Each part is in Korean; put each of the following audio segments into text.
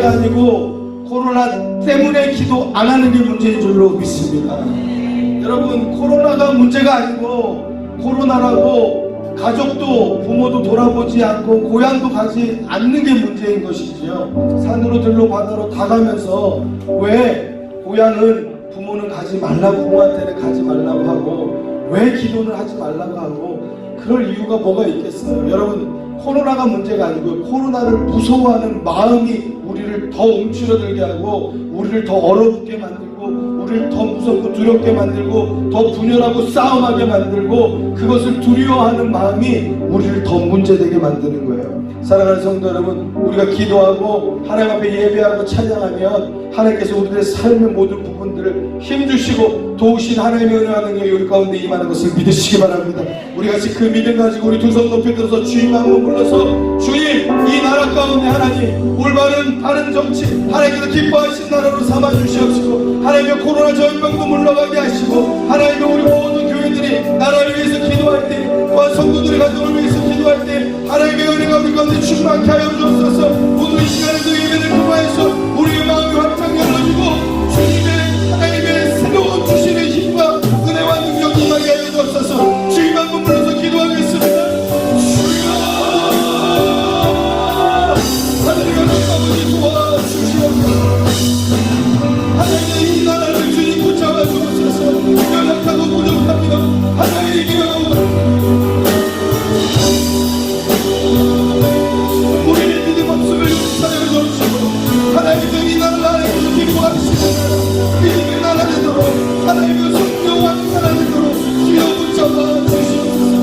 문제가 아니고 코로나 때문에 기도 안 하는 게 문제인 줄로 믿습니다. 여러분, 코로나가 문제가 아니고 코로나라고 가족도 부모도 돌아보지 않고 고향도 가지 않는 게 문제인 것이지요. 산으로 들로 바다로 다 가면서 왜 고향은 부모는 가지 말라고, 부모한테는 가지 말라고 하고 왜 기도는 하지 말라고 하고 그럴 이유가 뭐가 있겠어요. 여러분, 코로나가 문제가 아니고 코로나를 무서워하는 마음이 우리를 더 움츠러들게 하고 우리를 더 얼어붙게 만들고 우리를 더 무섭고 두렵게 만들고 더 분열하고 싸움하게 만들고 그것을 두려워하는 마음이 우리를 더 문제되게 만드는 거예요. 사랑하는 성도 여러분, 우리가 기도하고 하나님 앞에 예배하고 찬양하면 하나님께서 우리의 삶의 모든 부분들을 힘주시고 도우신 하나님의 은혜와 능력이 우리 가운데 임하는 것을 믿으시기 바랍니다. 우리 같이 그 믿음 가지고 우리 두 손 높이 들어서 주님 한번 불러서 주님, 이 나라 가운데 하나님 올바른 바른 정치 하나님께서 기뻐하신 나라로 삼아주시옵시고 하나님의 코로나 전병도 물러가게 하시고 하나님의 우리 모든 교회들이 나라를 위해서 기도할 때 또한 성도들의 가정을 위해서 기도할 때 하나님의 은혜가 우리 가운데 충만케 하여 주옵소서. 오늘 이 시간에도 예배를 통하여서 우리의 마음이 활짝 열어지고 주님의 하나님의 새로운 주시는 힘과 은혜와 능력이 임하게 하여 주옵소서. 주님 한번 불러서 기도하겠습니다. 주여, 하나님 아버지 도와주시옵소서. 하나님의 이 나라를 주님 붙잡아 주옵소서. 연약하고 부족합니다. 하나님이여, 우리의 믿음 없음을 용서하여 주옵시고 하나님께서 이 나라를 하나님께서 기뻐하시는 믿음의 나라 되도록 하나님의 성령과 나라 되도록 주여 붙잡아 주시옵소서.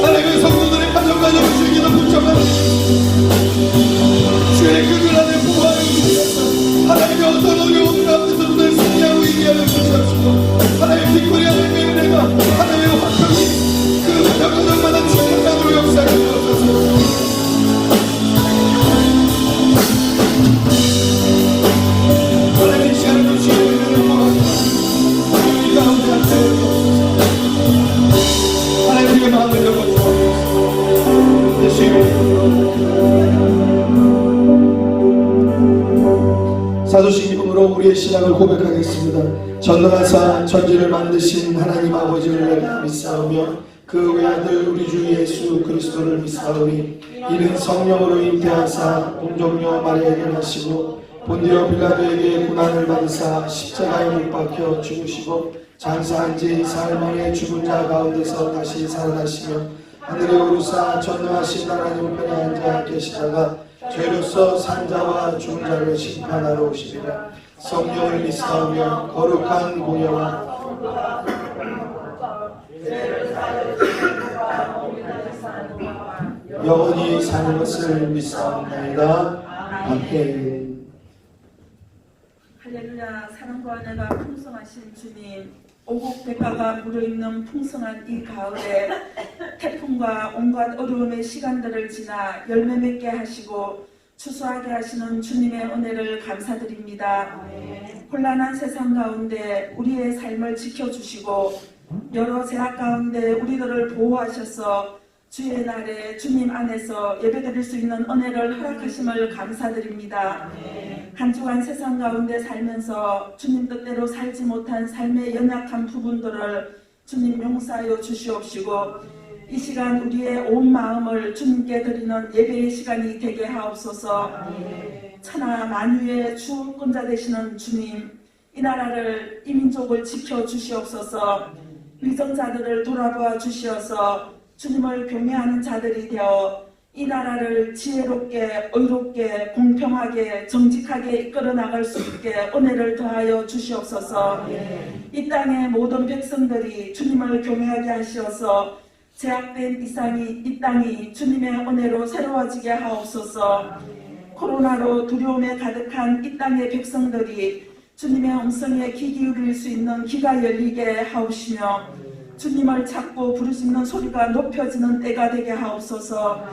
하나님의 성도들의 가정가정을 주님께서 붙잡아 주시옵소서. 주의 그들 안에 보호하여 주시옵소서. 하나님의 어떤 어려운 가운데서도 늘 승리하고 이기하여 주시옵소서. 하나님의 빛거리 하나님의 은혜가 하나님의 화평이 그 가정마다 충만함으로 역사하여 주옵소서. 하나님 이 시간을 주시는 은혜를 모아주옵소서. 우리 가운데 함께하여 주옵소서. 하나님 우리의 마음을 열어주옵소서. 예수님의 사도신 기쁨으로 우리의 신앙을 고백하겠습니다. 전능하사 천지를 만드신 하나님 아버지를 내가 믿사오며 그 외아들 우리 주 예수 그리스도를 믿사오니 이는 성령으로 잉태하사 동정녀 마리아에게 나시고 본디오 빌라도에게 고난을 받으사 십자가에 못 박혀 죽으시고 장사한 지 사흘 만에 죽은 자 가운데서 다시 살아나시며 하늘에 오르사 전능하신 하나님 우편에 앉아 계시다가 죄로서 산자와 죽은 자를 심판하러 오시리라. 성령을 믿사오며 거룩한 공예와 영원히 사는 것을 믿사옵나이다. 아멘. 할렐루야. 사랑과 은혜가 풍성하신 주님, 오곡 대가가 무르익는 풍성한 이 가을에 태풍과 온갖 어려움의 시간들을 지나 열매 맺게 하시고 추수하게 하시는 주님의 은혜를 감사드립니다. 혼란한 세상 가운데 우리의 삶을 지켜주시고 여러 제약 가운데 우리들을 보호하셔서 주의 날에 주님 안에서 예배드릴 수 있는 은혜를 허락하심을 감사드립니다. 한 주간 세상 가운데 살면서 주님 뜻대로 살지 못한 삶의 연약한 부분들을 주님 용서하여 주시옵시고 이 시간 우리의 온 마음을 주님께 드리는 예배의 시간이 되게 하옵소서. 천하 만유의 주권자 되시는 주님, 이 나라를 이 민족을 지켜주시옵소서. 위정자들을 돌아보아 주시어서 주님을 경외하는 자들이 되어 이 나라를 지혜롭게 의롭게 공평하게 정직하게 이끌어 나갈 수 있게 은혜를 더하여 주시옵소서. 이 땅의 모든 백성들이 주님을 경외하게 하시어서 제약된 이 땅이 주님의 은혜로 새로워지게 하옵소서. 코로나로 두려움에 가득한 이 땅의 백성들이 주님의 음성에 귀 기울일 수 있는 귀가 열리게 하옵시며 주님을 찾고 부르짖는 소리가 높여지는 때가 되게 하옵소서.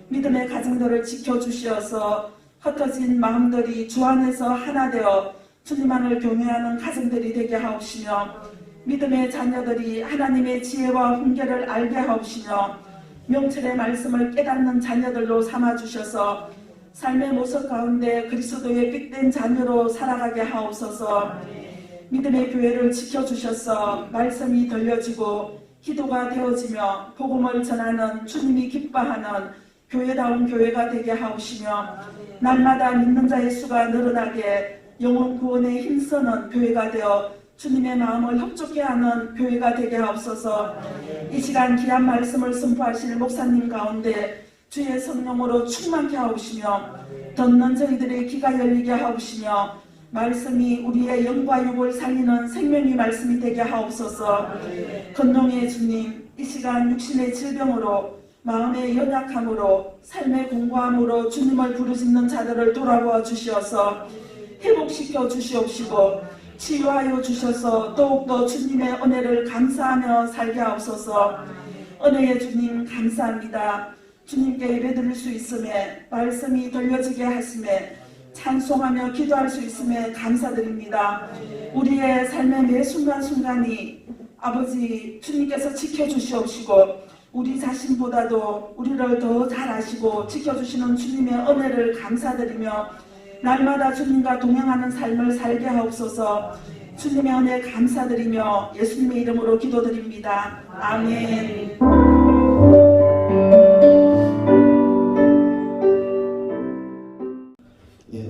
믿음의 가정들을 지켜주시어서 흩어진 마음들이 주 안에서 하나 되어 주님만을 경외하는 가정들이 되게 하옵시며 믿음의 자녀들이 하나님의 지혜와 훈계를 알게 하옵시며 명철의 말씀을 깨닫는 자녀들로 삼아주셔서 삶의 모습 가운데 그리스도의 빛된 자녀로 살아가게 하옵소서. 믿음의 교회를 지켜주셔서 말씀이 들려지고 기도가 되어지며 복음을 전하는 주님이 기뻐하는 교회다운 교회가 되게 하옵시며 날마다 믿는 자의 수가 늘어나게 영혼 구원에 힘쓰는 교회가 되어 주님의 마음을 협족케 하는 교회가 되게 하옵소서. 이 시간 귀한 말씀을 선포하실 목사님 가운데 주의 성령으로 충만케 하옵시며 듣는 저희들의 귀가 열리게 하옵시며 말씀이 우리의 영과 육을 살리는 생명의 말씀이 되게 하옵소서. 건동의 주님, 이 시간 육신의 질병으로 마음의 연약함으로 삶의 공고함으로 주님을 부르짖는 자들을 돌아보아 주시어서 회복시켜 주시옵시고 치유하여 주셔서 더욱더 주님의 은혜를 감사하며 살게 하옵소서. 은혜의 주님 감사합니다. 주님께 예배드릴 수 있음에 말씀이 들려지게 하심에 찬송하며 기도할 수 있음에 감사드립니다. 우리의 삶의 매 순간순간이 아버지 주님께서 지켜주시옵시고 우리 자신보다도 우리를 더 잘 아시고 지켜주시는 주님의 은혜를 감사드리며 날마다 주님과 동행하는 삶을 살게 하옵소서. 주님의 은혜 감사드리며 예수님의 이름으로 기도드립니다. 아멘.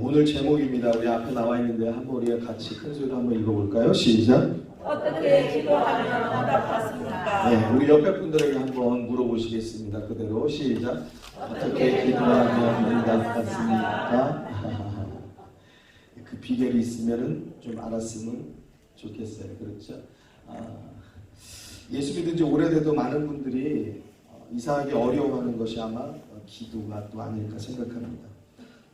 오늘 제목입니다. 우리 앞에 나와 있는데 한번 우리가 같이 큰 소리로 한번 읽어볼까요? 시작. 어떻게 기도하면 응답받습니까? 네, 우리 옆에 분들에게 한번 물어보시겠습니다. 그대로 시작. 어떻게 기도하면 응답받습니까? 그 비결이 있으면은 좀 알았으면 좋겠어요. 그렇죠? 예수 믿은 지 오래돼도 많은 분들이 이상하게 어려워하는 것이 아마 기도가 또 아닐까 생각합니다.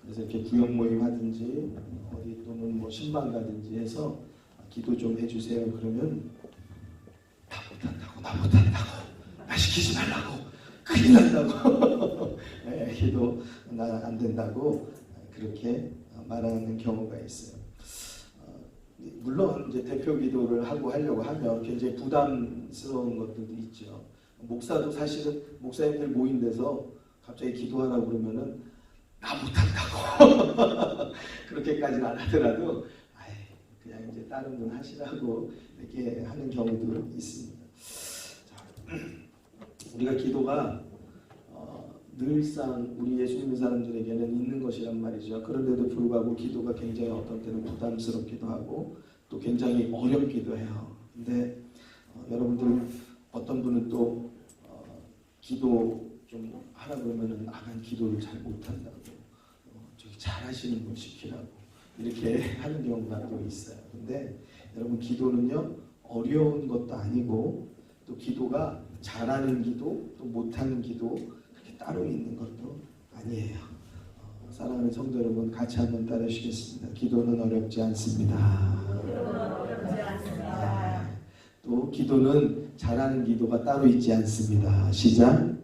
그래서 이렇게 구역 모임 하든지 어디 또는 뭐 신방 가든지 해서 기도 좀 해주세요. 그러면 나 못한다고 나 시키지 말라고 큰일 난다고 네, 기도 나 안 된다고 그렇게 말하는 경우가 있어요. 물론 이제 대표 기도를 하려고 하면 굉장히 부담스러운 것들도 있죠. 목사도 사실은 목사님들 모인 데서 갑자기 기도하라고 그러면은 나 못한다고 그렇게까지는 안 하더라도 그냥 이제 다른 분 하시라고 이렇게 하는 경우도 있습니다. 자, 우리가 기도가 늘상 우리 예수 믿는 사람들에게는 있는 것이란 말이죠. 그런데도 불구하고 기도가 굉장히 어떤 때는 부담스럽기도 하고 또 굉장히 어렵기도 해요. 근데 여러분들 어떤 분은 또 기도 좀 하라 그러면은 난 기도를 잘 못한다고 저기 잘하시는 분 시키라고 이렇게 하는 경우가 또 있어요. 근데 여러분 기도는요 어려운 것도 아니고 또 기도가 잘하는 기도 또 못하는 기도 그렇게 따로 있는 것도 아니에요. 사랑하는 성도 여러분 같이 한번 따라하시겠습니다. 기도는 어렵지 않습니다. 또 기도는 잘하는 기도가 따로 있지 않습니다. 시작.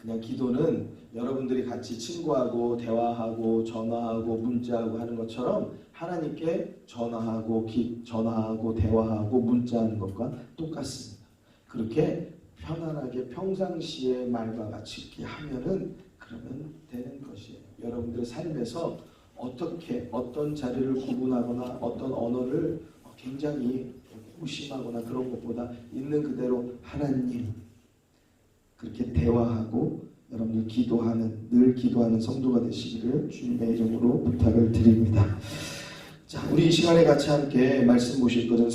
그냥 기도는 여러분들이 같이 친구하고 대화하고 전화하고 문자하고 하는 것처럼 하나님께 전화하고 대화하고 문자하는 것과 똑같습니다. 그렇게 편안하게 평상시의 말과 같이 이렇게 하면은 그러면 되는 것이에요. 여러분들의 삶에서 어떻게 어떤 자리를 구분하거나 어떤 언어를 굉장히 고심하거나 그런 것보다 있는 그대로 하나님 그렇게 대화하고 여러분들 늘 기도하는 성도가 되시기를 주님의 이름으로 부탁을 드립니다. 자, 우리 이 시간에 같이 함께 말씀 보실 것은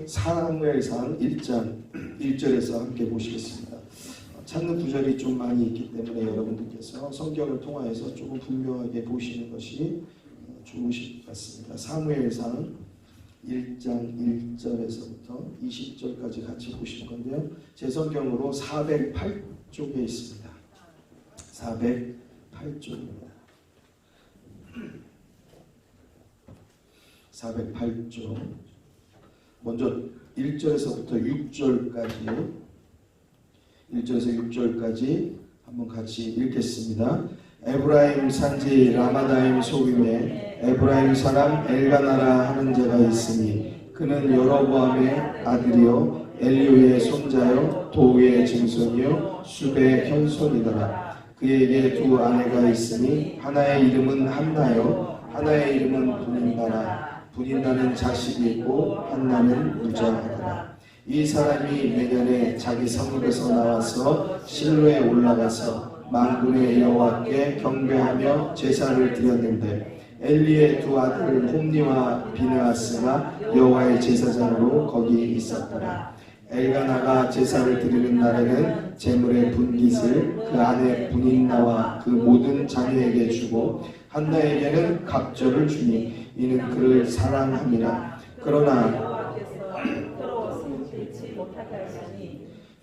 사무엘상 1장 1절에서 함께 보시겠습니다. 찾는 구절이 좀 많이 있기 때문에 여러분들께서 성경을 통하여서 조금 분명하게 보시는 것이 좋으실 것 같습니다. 사무엘상 1장 1절에서부터 20절까지 같이 보실 건데요. 제 성경으로 408쪽에 있습니다. 408쪽입니다. 408쪽. 먼저 1절에서부터 6절까지 한번 같이 읽겠습니다. 에브라임 산지 라마다임 소임에 에브라임 사람 엘가나라 하는 자가 있으니 그는 여로보암의 아들이요 엘리후의 손자요 도우의 증손이요 숲의 현손이더라. 그에게 두 아내가 있으니 하나의 이름은 한나요 하나의 이름은 분인나라. 분인나는 자식이 있고 한나는 무자하더라. 이 사람이 내년에 자기 성읍에서 나와서 실로에 올라가서 만군의 여호와께 경배하며 제사를 드렸는데 엘리의 두 아들 홈니와 비느하스가 여호와의 제사장으로 거기 있었더라. 엘가나가 제사를 드리는 날에는 제물의 분깃을 그 아내 분인나와 그 모든 자녀에게 주고 한나에게는 갑절을 주니 이는 그를 사랑함이라. 그러나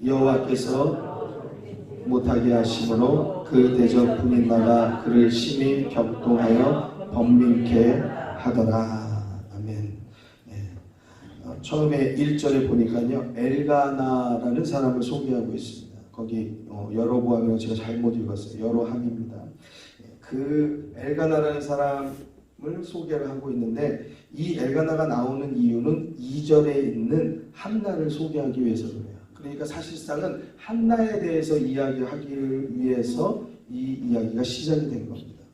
여호와께서 못하게 하심으로 그 대적 분인나가 그를 심히 격동하여 번민케 하더라. 아멘. 네. 처음에 1절에 보니까요 엘가나라는 사람을 소개하고 있습니다. 거기 여로보암이라고 제가 잘못 읽었어요. 여로함입니다. 그 엘가나라는 사람을 소개를 하고 있는데 이 엘가나가 나오는 이유는 2절에 있는 한나를 소개하기 위해서 그래요. 그러니까 사실상은 한나에 대해서 이야기하기 위해서 이 이야기가 시작이 된 겁니다.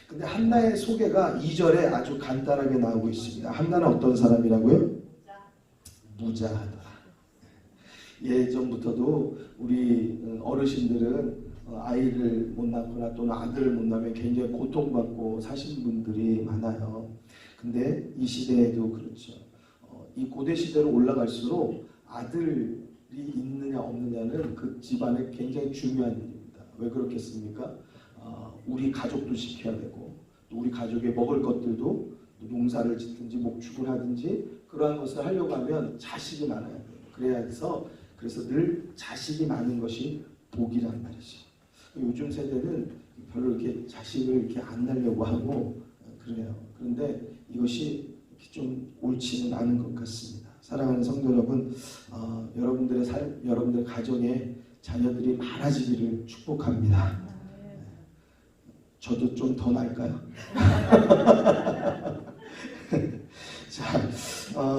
근데 한나의 소개가 2절에 아주 간단하게 나오고 있습니다. 한나는 어떤 사람이라고요? 무자하다. 예전부터도 우리 어르신들은 아이를 못 낳거나 또는 아들을 못 낳으면 굉장히 고통받고 사신 분들이 많아요. 근데 이 시대에도 그렇죠. 이 고대 시대로 올라갈수록 아들이 있느냐 없느냐는 그 집안에 굉장히 중요한 일입니다. 왜 그렇겠습니까? 우리 가족도 지켜야 되고 또 우리 가족의 먹을 것들도 농사를 짓든지 목축을 하든지 그러한 것을 하려고 하면 자식이 많아야 돼요. 그래서 늘 자식이 많은 것이 복이란 말이죠. 요즘 세대는 별로 이렇게 자식을 이렇게 안 낳으려고 하고 그래요. 그런데 이것이 좀 옳지는 않은 것 같습니다. 사랑하는 성도 여러분, 여러분들의 가정에 자녀들이 많아지기를 축복합니다. 저도 좀 더 날까요? 자,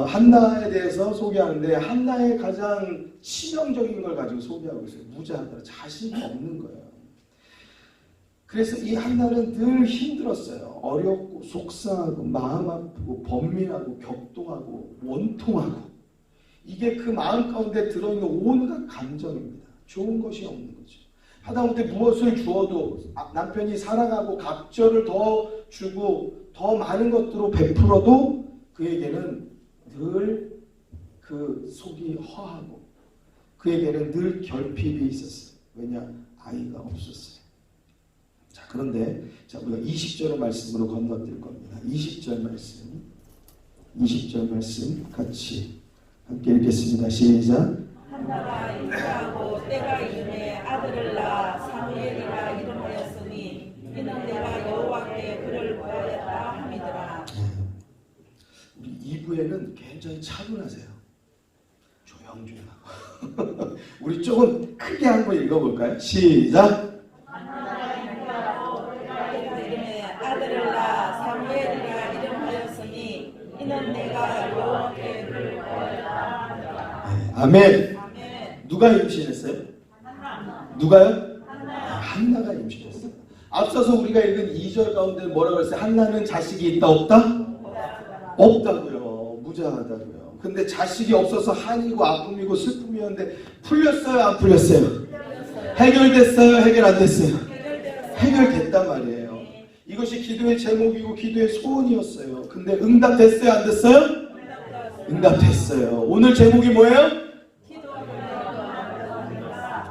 한나에 대해서 소개하는데 한나의 가장 치명적인 걸 가지고 소개하고 있어요. 무자하다. 자식이 없는 거예요. 그래서 이 한나는 늘 힘들었어요. 어렵고 속상하고 마음 아프고 번민하고 격동하고 원통하고 이게 그 마음 가운데 들어있는 온갖 감정입니다. 좋은 것이 없는 거죠. 하다못해 무엇을 주어도 남편이 사랑하고 갑절을 더 주고 더 많은 것들로 베풀어도 그에게는 늘 그 속이 허하고 그에게는 늘 결핍이 있었어요. 왜냐? 아이가 없었어요. 자, 그런데 우리가 20절 말씀으로 건너뛸 겁니다. 20절 말씀 같이 함께 읽겠습니다. 시작. 한나가 인자하고 때가 이름에 아들을 낳아 사무엘이라 이름하였으니 이는 내가 여호와께 그를 구하였다 함이더라. 우리 2부에는 굉장히 차분하세요. 조용조용하고 우리 조금 크게 한번 읽어볼까요? 시작. 아들을 낳아 사무엘이라 이름하였으니 이는 내가 여호와께 그를 구하였다. 아멘. 누가 임신했어요? 누가요? 한나가 임신했어요. 앞서서 우리가 읽은 2절 가운데 뭐라고 했어요? 한나는 자식이 있다 없다? 없다고요. 무자하다고요. 근데 자식이 없어서 한이고 아픔이고 슬픔이었는데 풀렸어요? 안 풀렸어요? 해결됐어요? 해결 안 됐어요? 해결됐단 말이에요. 이것이 기도의 제목이고 기도의 소원이었어요. 근데 응답됐어요? 안 됐어요? 응답됐어요. 오늘 제목이 뭐예요?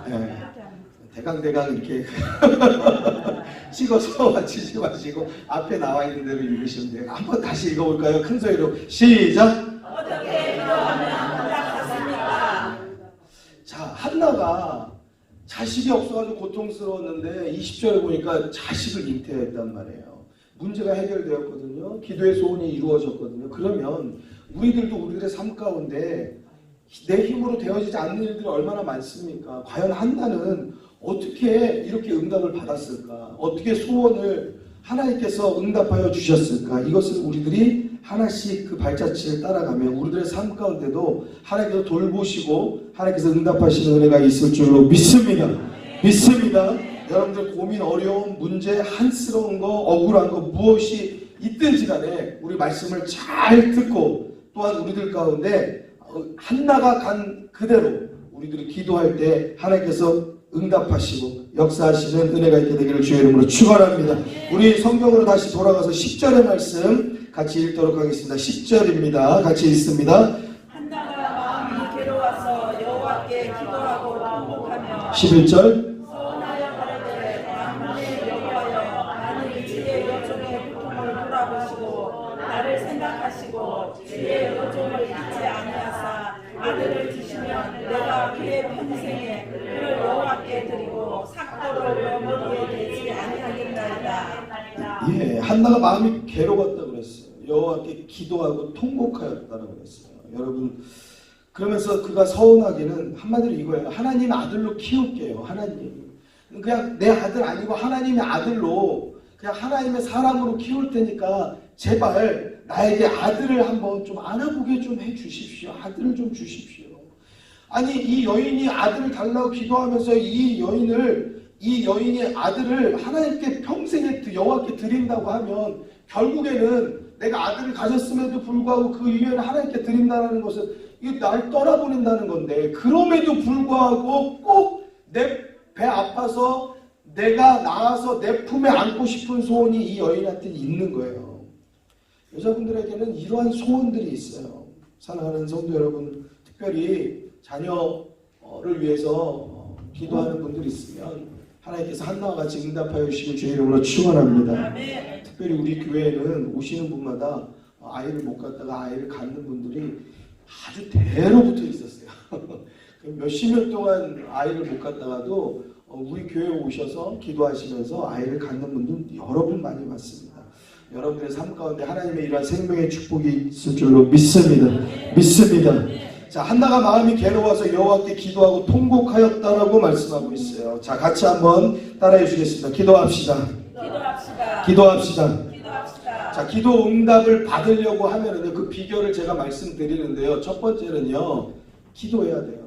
네. 대강 이렇게 찍어서 맞히지 마시고 앞에 나와 있는 대로 읽으시면 돼요. 한번 다시 읽어볼까요? 큰 소리로 시작. 어떻게 기도하면 응답하십니까? 자, 한나가 자식이 없어가지고 고통스러웠는데 20절에 보니까 자식을 잉태했단 말이에요. 문제가 해결되었거든요. 기도의 소원이 이루어졌거든요. 그러면 우리들의 삶 가운데 내 힘으로 되어지지 않는 일들이 얼마나 많습니까? 과연 한나는 어떻게 이렇게 응답을 받았을까? 어떻게 소원을 하나님께서 응답하여 주셨을까? 이것을 우리들이 하나씩 그 발자취를 따라가면 우리들의 삶 가운데도 하나님께서 돌보시고 하나님께서 응답하시는 은혜가 있을 줄로 믿습니다. 믿습니다. 여러분들 고민, 어려움, 문제, 한스러운 거, 억울한 거 무엇이 있든지 간에 우리 말씀을 잘 듣고 또한 우리들 가운데 한나가 간 그대로 우리들이 기도할 때 하나님께서 응답하시고 역사하시는 은혜가 있게 되기를 주의 이름으로 축원합니다. 우리 성경으로 다시 돌아가서 10절의 말씀 같이 읽도록 하겠습니다. 10절입니다. 같이 읽습니다. 한나가 마음이 괴로워서 여호와께 기도하고 통곡하며 11절 소원하여 가로되 만군의 여호와여 나는 주의 여종의 고통을 돌아보시고 나를 생각하시고 주의 여종을 잊지 아니하사 아들을 주시면 내가 그의 평생에 그를 여호와께 드리고 삭도로 그 머리에 대지 아니하겠나이다. 예, 한나가 마음이 괴로웠다고 그랬어요. 여호와께 기도하고 통곡하였다고 그랬어요. 여러분 그러면서 그가 서운하기는 한마디로 이거예요. 하나님 아들로 키울게요. 하나님 그냥 내 아들 아니고 하나님의 아들로 그냥 하나님의 사람으로 키울 테니까 제발 나에게 아들을 한번 좀 안아보게 좀 해주십시오. 아들을 좀 주십시오. 아니 이 여인이 아들을 달라고 기도하면서 이 여인의 아들을 하나님께 평생에 여호와께 드린다고 하면 결국에는 내가 아들을 가졌음에도 불구하고 그 이유는 하나님께 드린다는 것은 이게 날 떠나보낸다는 건데 그럼에도 불구하고 꼭 내 배 아파서 내가 나와서 내 품에 안고 싶은 소원이 이 여인한테 있는 거예요. 여자분들에게는 이러한 소원들이 있어요. 사랑하는 성도 여러분, 특별히 자녀를 위해서 기도하는 분들이 있으면 하나님께서 한나와 같이 응답하여 주시길 주의 이름으로 축원합니다. 특별히 우리 교회에는 오시는 분마다 아이를 못 갖다가 아이를 갖는 분들이 아주 대로 붙어 있었어요. 몇십 년 동안 아이를 못 갖다가도 우리 교회에 오셔서 기도하시면서 아이를 갖는 분들 여러 분 많이 봤습니다. 여러분들의 삶 가운데 하나님의 이러한 생명의 축복이 있을 줄로 믿습니다. 믿습니다. 자, 한나가 마음이 괴로워서 여호와께 기도하고 통곡하였다라고 말씀하고 있어요. 자, 같이 한번 따라해 주겠습니다. 기도합시다. 기도합시다. 자, 기도 응답을 받으려고 하면은 그 비결을 제가 말씀드리는데요. 첫 번째는요, 기도해야 돼요.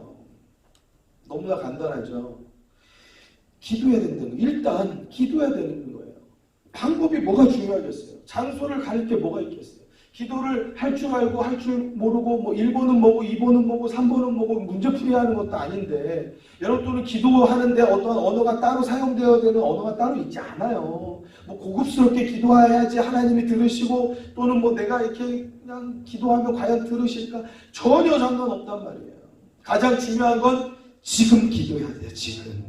너무나 간단하죠. 기도해야 된다는 거예요. 일단 기도해야 되는 거예요. 방법이 뭐가 중요하겠어요? 장소를 가릴 게 뭐가 있겠어요? 기도를 할 줄 알고 할 줄 모르고 뭐 1번은 뭐고 2번은 뭐고 3번은 뭐고 문제풀이 하는 것도 아닌데 여러분들은 기도하는데 어떤 언어가 따로 사용되어야 되는 언어가 따로 있지 않아요. 뭐 고급스럽게 기도해야지 하나님이 들으시고 또는 뭐 내가 이렇게 그냥 기도하면 과연 들으실까? 전혀 상관없단 말이에요. 가장 중요한 건 지금 기도해야 돼요. 지금.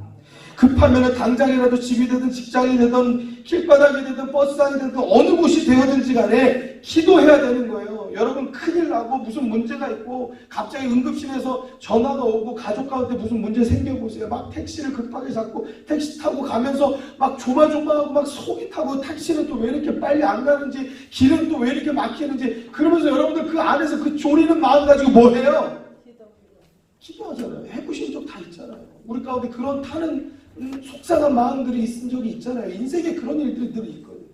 급하면 당장이라도 집이 되든 직장이 되든 길바닥이 되든 버스상이 되든 어느 곳이 되어든지 간에 기도해야 되는 거예요. 여러분 큰일 나고 무슨 문제가 있고 갑자기 응급실에서 전화가 오고 가족 가운데 무슨 문제 생겨보세요. 막 택시를 급하게 잡고 택시 타고 가면서 막 조마조마하고 막 속이 타고 택시는 또 왜 이렇게 빨리 안 가는지 길은 또 왜 이렇게 막히는지 그러면서 여러분들 그 안에서 그 졸이는 마음 가지고 뭐 해요? 기도하잖아요. 해보신 적 다 있잖아요. 우리 가운데 그런 타는 속상한 마음들이 있은 적이 있잖아요. 인생에 그런 일들이 늘 있거든요.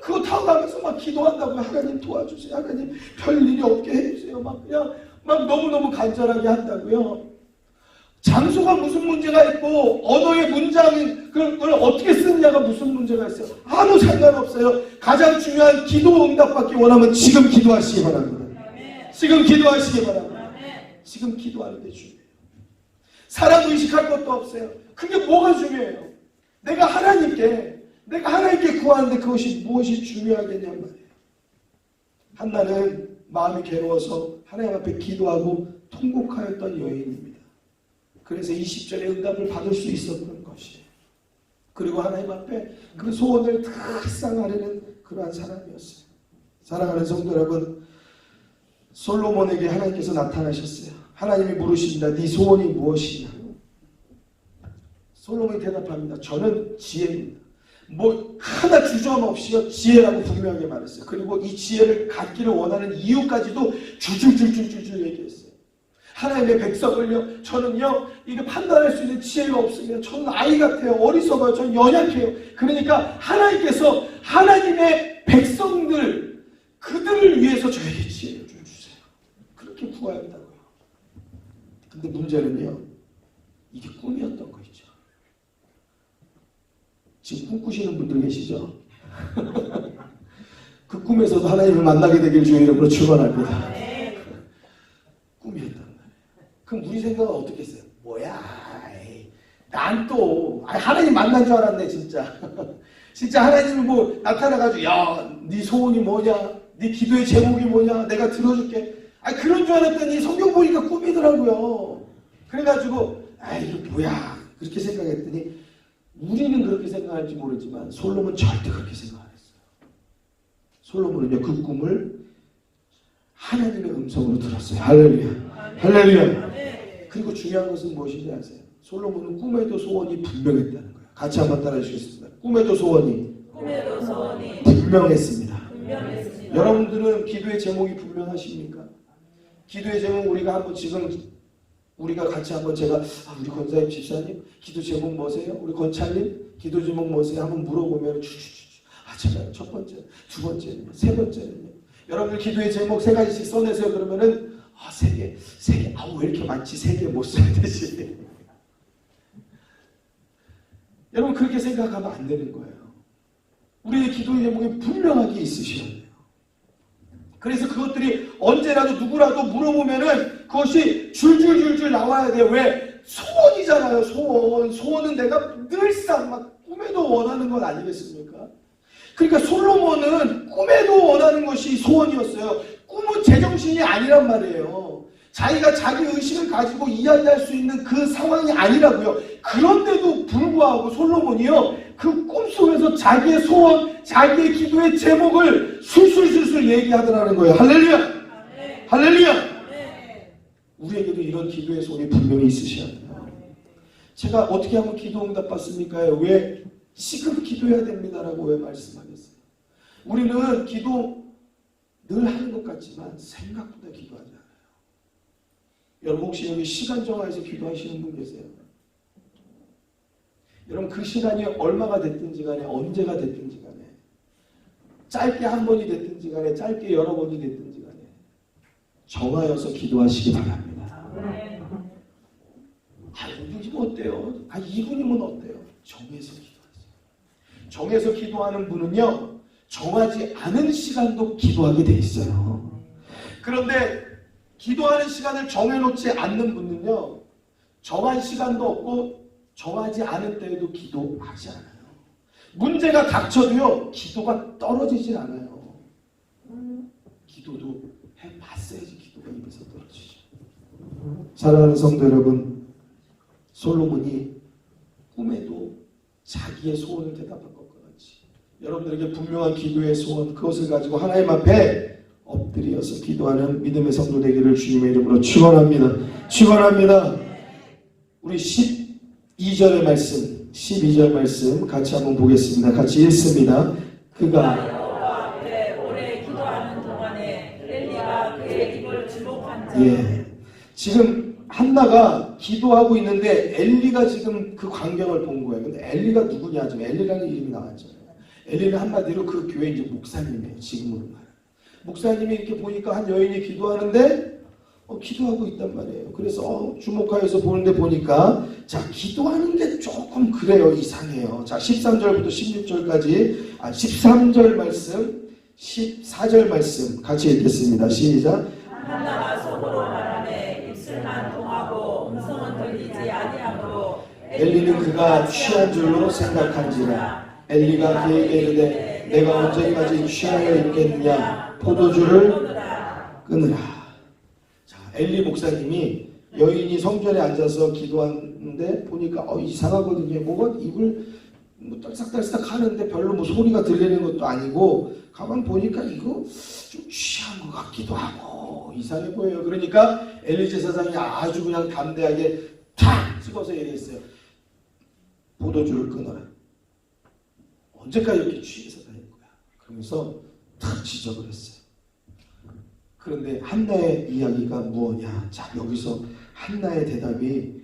그거 타고 가면서 막 기도한다고요. 하나님 도와주세요. 하나님 별일이 없게 해주세요. 막 그냥 막 너무너무 간절하게 한다고요. 장소가 무슨 문제가 있고 언어의 문장인 그걸 어떻게 쓰느냐가 무슨 문제가 있어요. 아무 상관없어요. 가장 중요한 기도 응답받기 원하면 지금 기도하시기 바랍니다. 지금 기도하시기 바랍니다. 지금 기도하는 게 중요해요. 사람 의식할 것도 없어요. 그게 뭐가 중요해요? 내가 하나님께 구하는데 그것이 무엇이 중요하겠냔 말이에요. 한나는 마음이 괴로워서 하나님 앞에 기도하고 통곡하였던 여인입니다. 그래서 20절의 응답을 받을 수 있었던 것이에요. 그리고 하나님 앞에 그 소원을 달성하려는 그러한 사람이었어요. 사랑하는 성도 여러분, 솔로몬에게 하나님께서 나타나셨어요. 하나님이 물으십니다. 네 소원이 무엇이냐? 솔로몬이 대답합니다. 저는 지혜입니다. 뭐 하나 주저함 없이요 지혜라고 분명하게 말했어요. 그리고 이 지혜를 갖기를 원하는 이유까지도 줄줄줄줄줄 얘기했어요. 하나님의 백성을요, 저는요 이거 판단할 수 있는 지혜가 없습니다. 저는 아이 같아요. 어리석어요. 저는 연약해요. 그러니까 하나님께서 하나님의 백성들 그 그들을 위해서 저에게 지혜를 좀 주세요. 그렇게 구하였다고요. 근데 문제는요, 이게 꿈이었던 거 있죠. 지금 꿈꾸시는 분들 계시죠? 그 꿈에서도 하나님을 만나게 되길 주의 이름으로 축원합니다. 꿈이었단 말이에요. 그럼 우리 생각은 어떻게 했어요? 뭐야, 난 또 하나님 만난 줄 알았네 진짜. 진짜 하나님이 뭐 나타나가지고 야, 네 소원이 뭐냐, 네 기도의 제목이 뭐냐, 내가 들어줄게. 그런 줄 알았더니 성경 보니까 꿈이더라고요. 그래가지고 이거 뭐야 그렇게 생각했더니, 우리는 그렇게 생각할지 모르지만 솔로몬은 절대 그렇게 생각 안 했어요. 솔로몬은요, 그 꿈을 하나님의 음성으로 들었어요. 할렐루야. 할렐루야. 그리고 중요한 것은 무엇인지 아세요? 솔로몬은 꿈에도 소원이 분명했다는 거예요. 같이 한번 따라 주시겠습니다. 꿈에도 소원이 분명했습니다. 여러분들은 기도의 제목이 분명하십니까? 기도의 제목 우리가 한번 지금 우리가 같이 한번 제가 우리 권사님 집사님 기도 제목 뭐세요? 우리 권찰님 기도 제목 뭐세요? 한번 물어보면 제가 첫 번째, 두 번째는요, 세 번째는요. 여러분들 기도의 제목 세 가지씩 써내세요. 그러면은 세 개. 왜 이렇게 많지? 세 개 못 써야 되지? 여러분 그렇게 생각하면 안 되는 거예요. 우리의 기도의 제목이 분명하게 있으셔야 돼요. 그래서 그것들이 언제라도 누구라도 물어보면은 그것이 줄줄줄줄 나와야 돼요. 왜? 소원이잖아요. 소원은 내가 늘상 막 꿈에도 원하는 건 아니겠습니까? 그러니까 솔로몬은 꿈에도 원하는 것이 소원이었어요. 꿈은 제정신이 아니란 말이에요. 자기가 자기 의식을 가지고 이야기할 수 있는 그 상황이 아니라고요. 그런데도 불구하고 솔로몬이요, 그 꿈속에서 자기의 소원, 자기의 기도의 제목을 술술술술 얘기하더라는 거예요. 할렐루야! 네. 할렐루야! 네. 우리에게도 이런 기도의 소원이 분명히 있으셔야 돼요. 제가 어떻게 하면 기도 응답 받습니까? 왜 시급 기도해야 됩니다라고 왜 말씀하겠어요? 우리는 기도 늘 하는 것 같지만 생각보다 기도하지 않아요. 여러분 혹시 여기 시간 정해서 기도하시는 분 계세요? 여러분 그 시간이 얼마가 됐든지 간에 언제가 됐든지 간에 짧게 한 번이 됐든지 간에 짧게 여러 번이 됐든지 간에 정하여서 기도하시기 바랍니다. 5분이면 어때요? 2분이면 어때요? 정해서 기도하세요. 정해서 기도하는 분은요, 정하지 않은 시간도 기도하게 돼 있어요. 그런데 기도하는 시간을 정해놓지 않는 분은요, 정한 시간도 없고 정하지 않은 때에도 기도하지 않아요. 문제가 닥쳐도요, 기도가 떨어지질 않아요. 기도도 해봤어야지 기도가 입에서 떨어지죠. 사랑하는 성도 여러분, 솔로몬이 꿈에도 자기의 소원을 대답한 것과 같이 여러분들에게 분명한 기도의 소원, 그것을 가지고 하나님 앞에 엎드려서 기도하는 믿음의 성도 되기를 주님의 이름으로 축원합니다. 축원합니다. 우리 12절의 말씀, 12절 말씀 같이 한번 보겠습니다. 같이 읽습니다. 그가 여호와 앞에 오래 기도하는 동안에 엘리가 그의 입을 주목한 자. 지금 한나가 기도하고 있는데 엘리가 지금 그 광경을 본 거예요. 근데 엘리가 누구냐? 지금 엘리라는 이름이 나왔잖아요. 엘리는 한마디로 그 교회 이제 목사님이에요. 지금으로 말하면. 목사님이 이렇게 보니까 한 여인이 기도하는데 기도하고 있단 말이에요. 그래서 주목하여서 보는데 보니까 자, 기도하는 게 조금 그래요. 이상해요. 자, 13절부터 16절까지 13절 말씀, 14절 말씀 같이 읽겠습니다. 시작. 한나가 속으로 말하네 입술만 통하고 음성은 들리지 아니하므로 엘리는 그가 취한 줄로 생각한지라. 엘리가 그에게 이르되 내가 언제까지 취하여 있겠느냐. 포도주를 끊으라. 자, 엘리 목사님이 여인이 성전에 앉아서 기도하는데 보니까 이상하거든요. 뭐가 입을 떨싹떨싹 하는데 별로 뭐 소리가 들리는 것도 아니고 가만 보니까 이거 좀 취한 것 같기도 하고 이상해 보여요. 그러니까 엘리 제사장이 아주 그냥 담대하게 탁 찍어서 얘기했어요. 포도주를 끊어라. 언제까지 이렇게 취해서 다닐 거야? 그러면서 탁 지적을 했어요. 그런데 한나의 이야기가 무엇이냐? 자, 여기서 한나의 대답이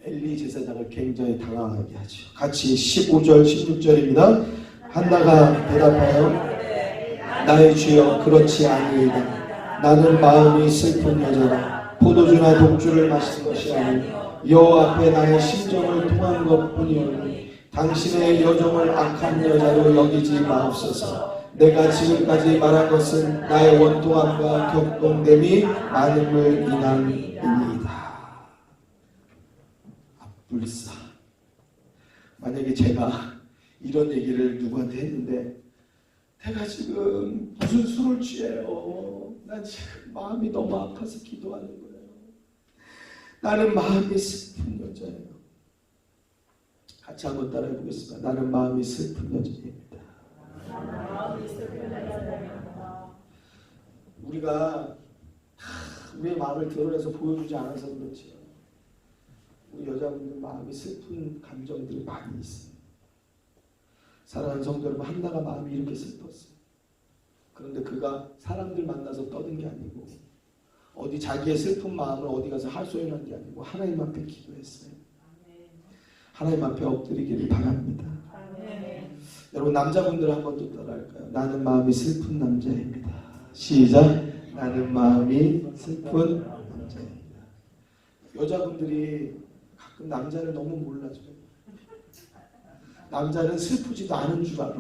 엘리 제사장을 굉장히 당황하게 하죠. 같이 15절, 16절입니다. 한나가 대답하여 나의 주여 그렇지 아니이다. 나는 마음이 슬픈 여자라. 포도주나 독주를 마신 것이 아니요 여호와 앞에 나의 심정을 통한 것뿐이오니 당신의 여정을 악한 여자로 여기지 마옵소서. 내가 지금까지 말한 것은 나의 원통함과 격동됨이 많음을 인함이니이다. 불사. 만약에 제가 이런 얘기를 누구한테 했는데 내가 지금 무슨 술을 취해요. 난 지금 마음이 너무 아파서 기도하는 거예요. 나는 마음이 슬픈 여자예요. 같이 한번 따라해 보겠습니다. 나는 마음이 슬픈 여자입니다. 우리가 우리의 마음을 드러내서 보여주지 않아서 그렇지요. 우리 여자분들 마음이 슬픈 감정들이 많이 있어요. 사랑하는 성도 여러분, 한나가 마음이 이렇게 슬펐어요. 그런데 그가 사람들 만나서 떠든 게 아니고 어디 자기의 슬픈 마음을 어디 가서 하소연한 게 아니고 하나님 앞에 기도했어요. 하나님 앞에 엎드리기를 바랍니다. 여러분 남자분들 한 번 또 따라할까요? 나는 마음이 슬픈 남자입니다. 시작. 나는 마음이 슬픈 남자입니다. 여자분들이 가끔 남자를 너무 몰라줘요. 남자는 슬프지도 않은 줄 알아.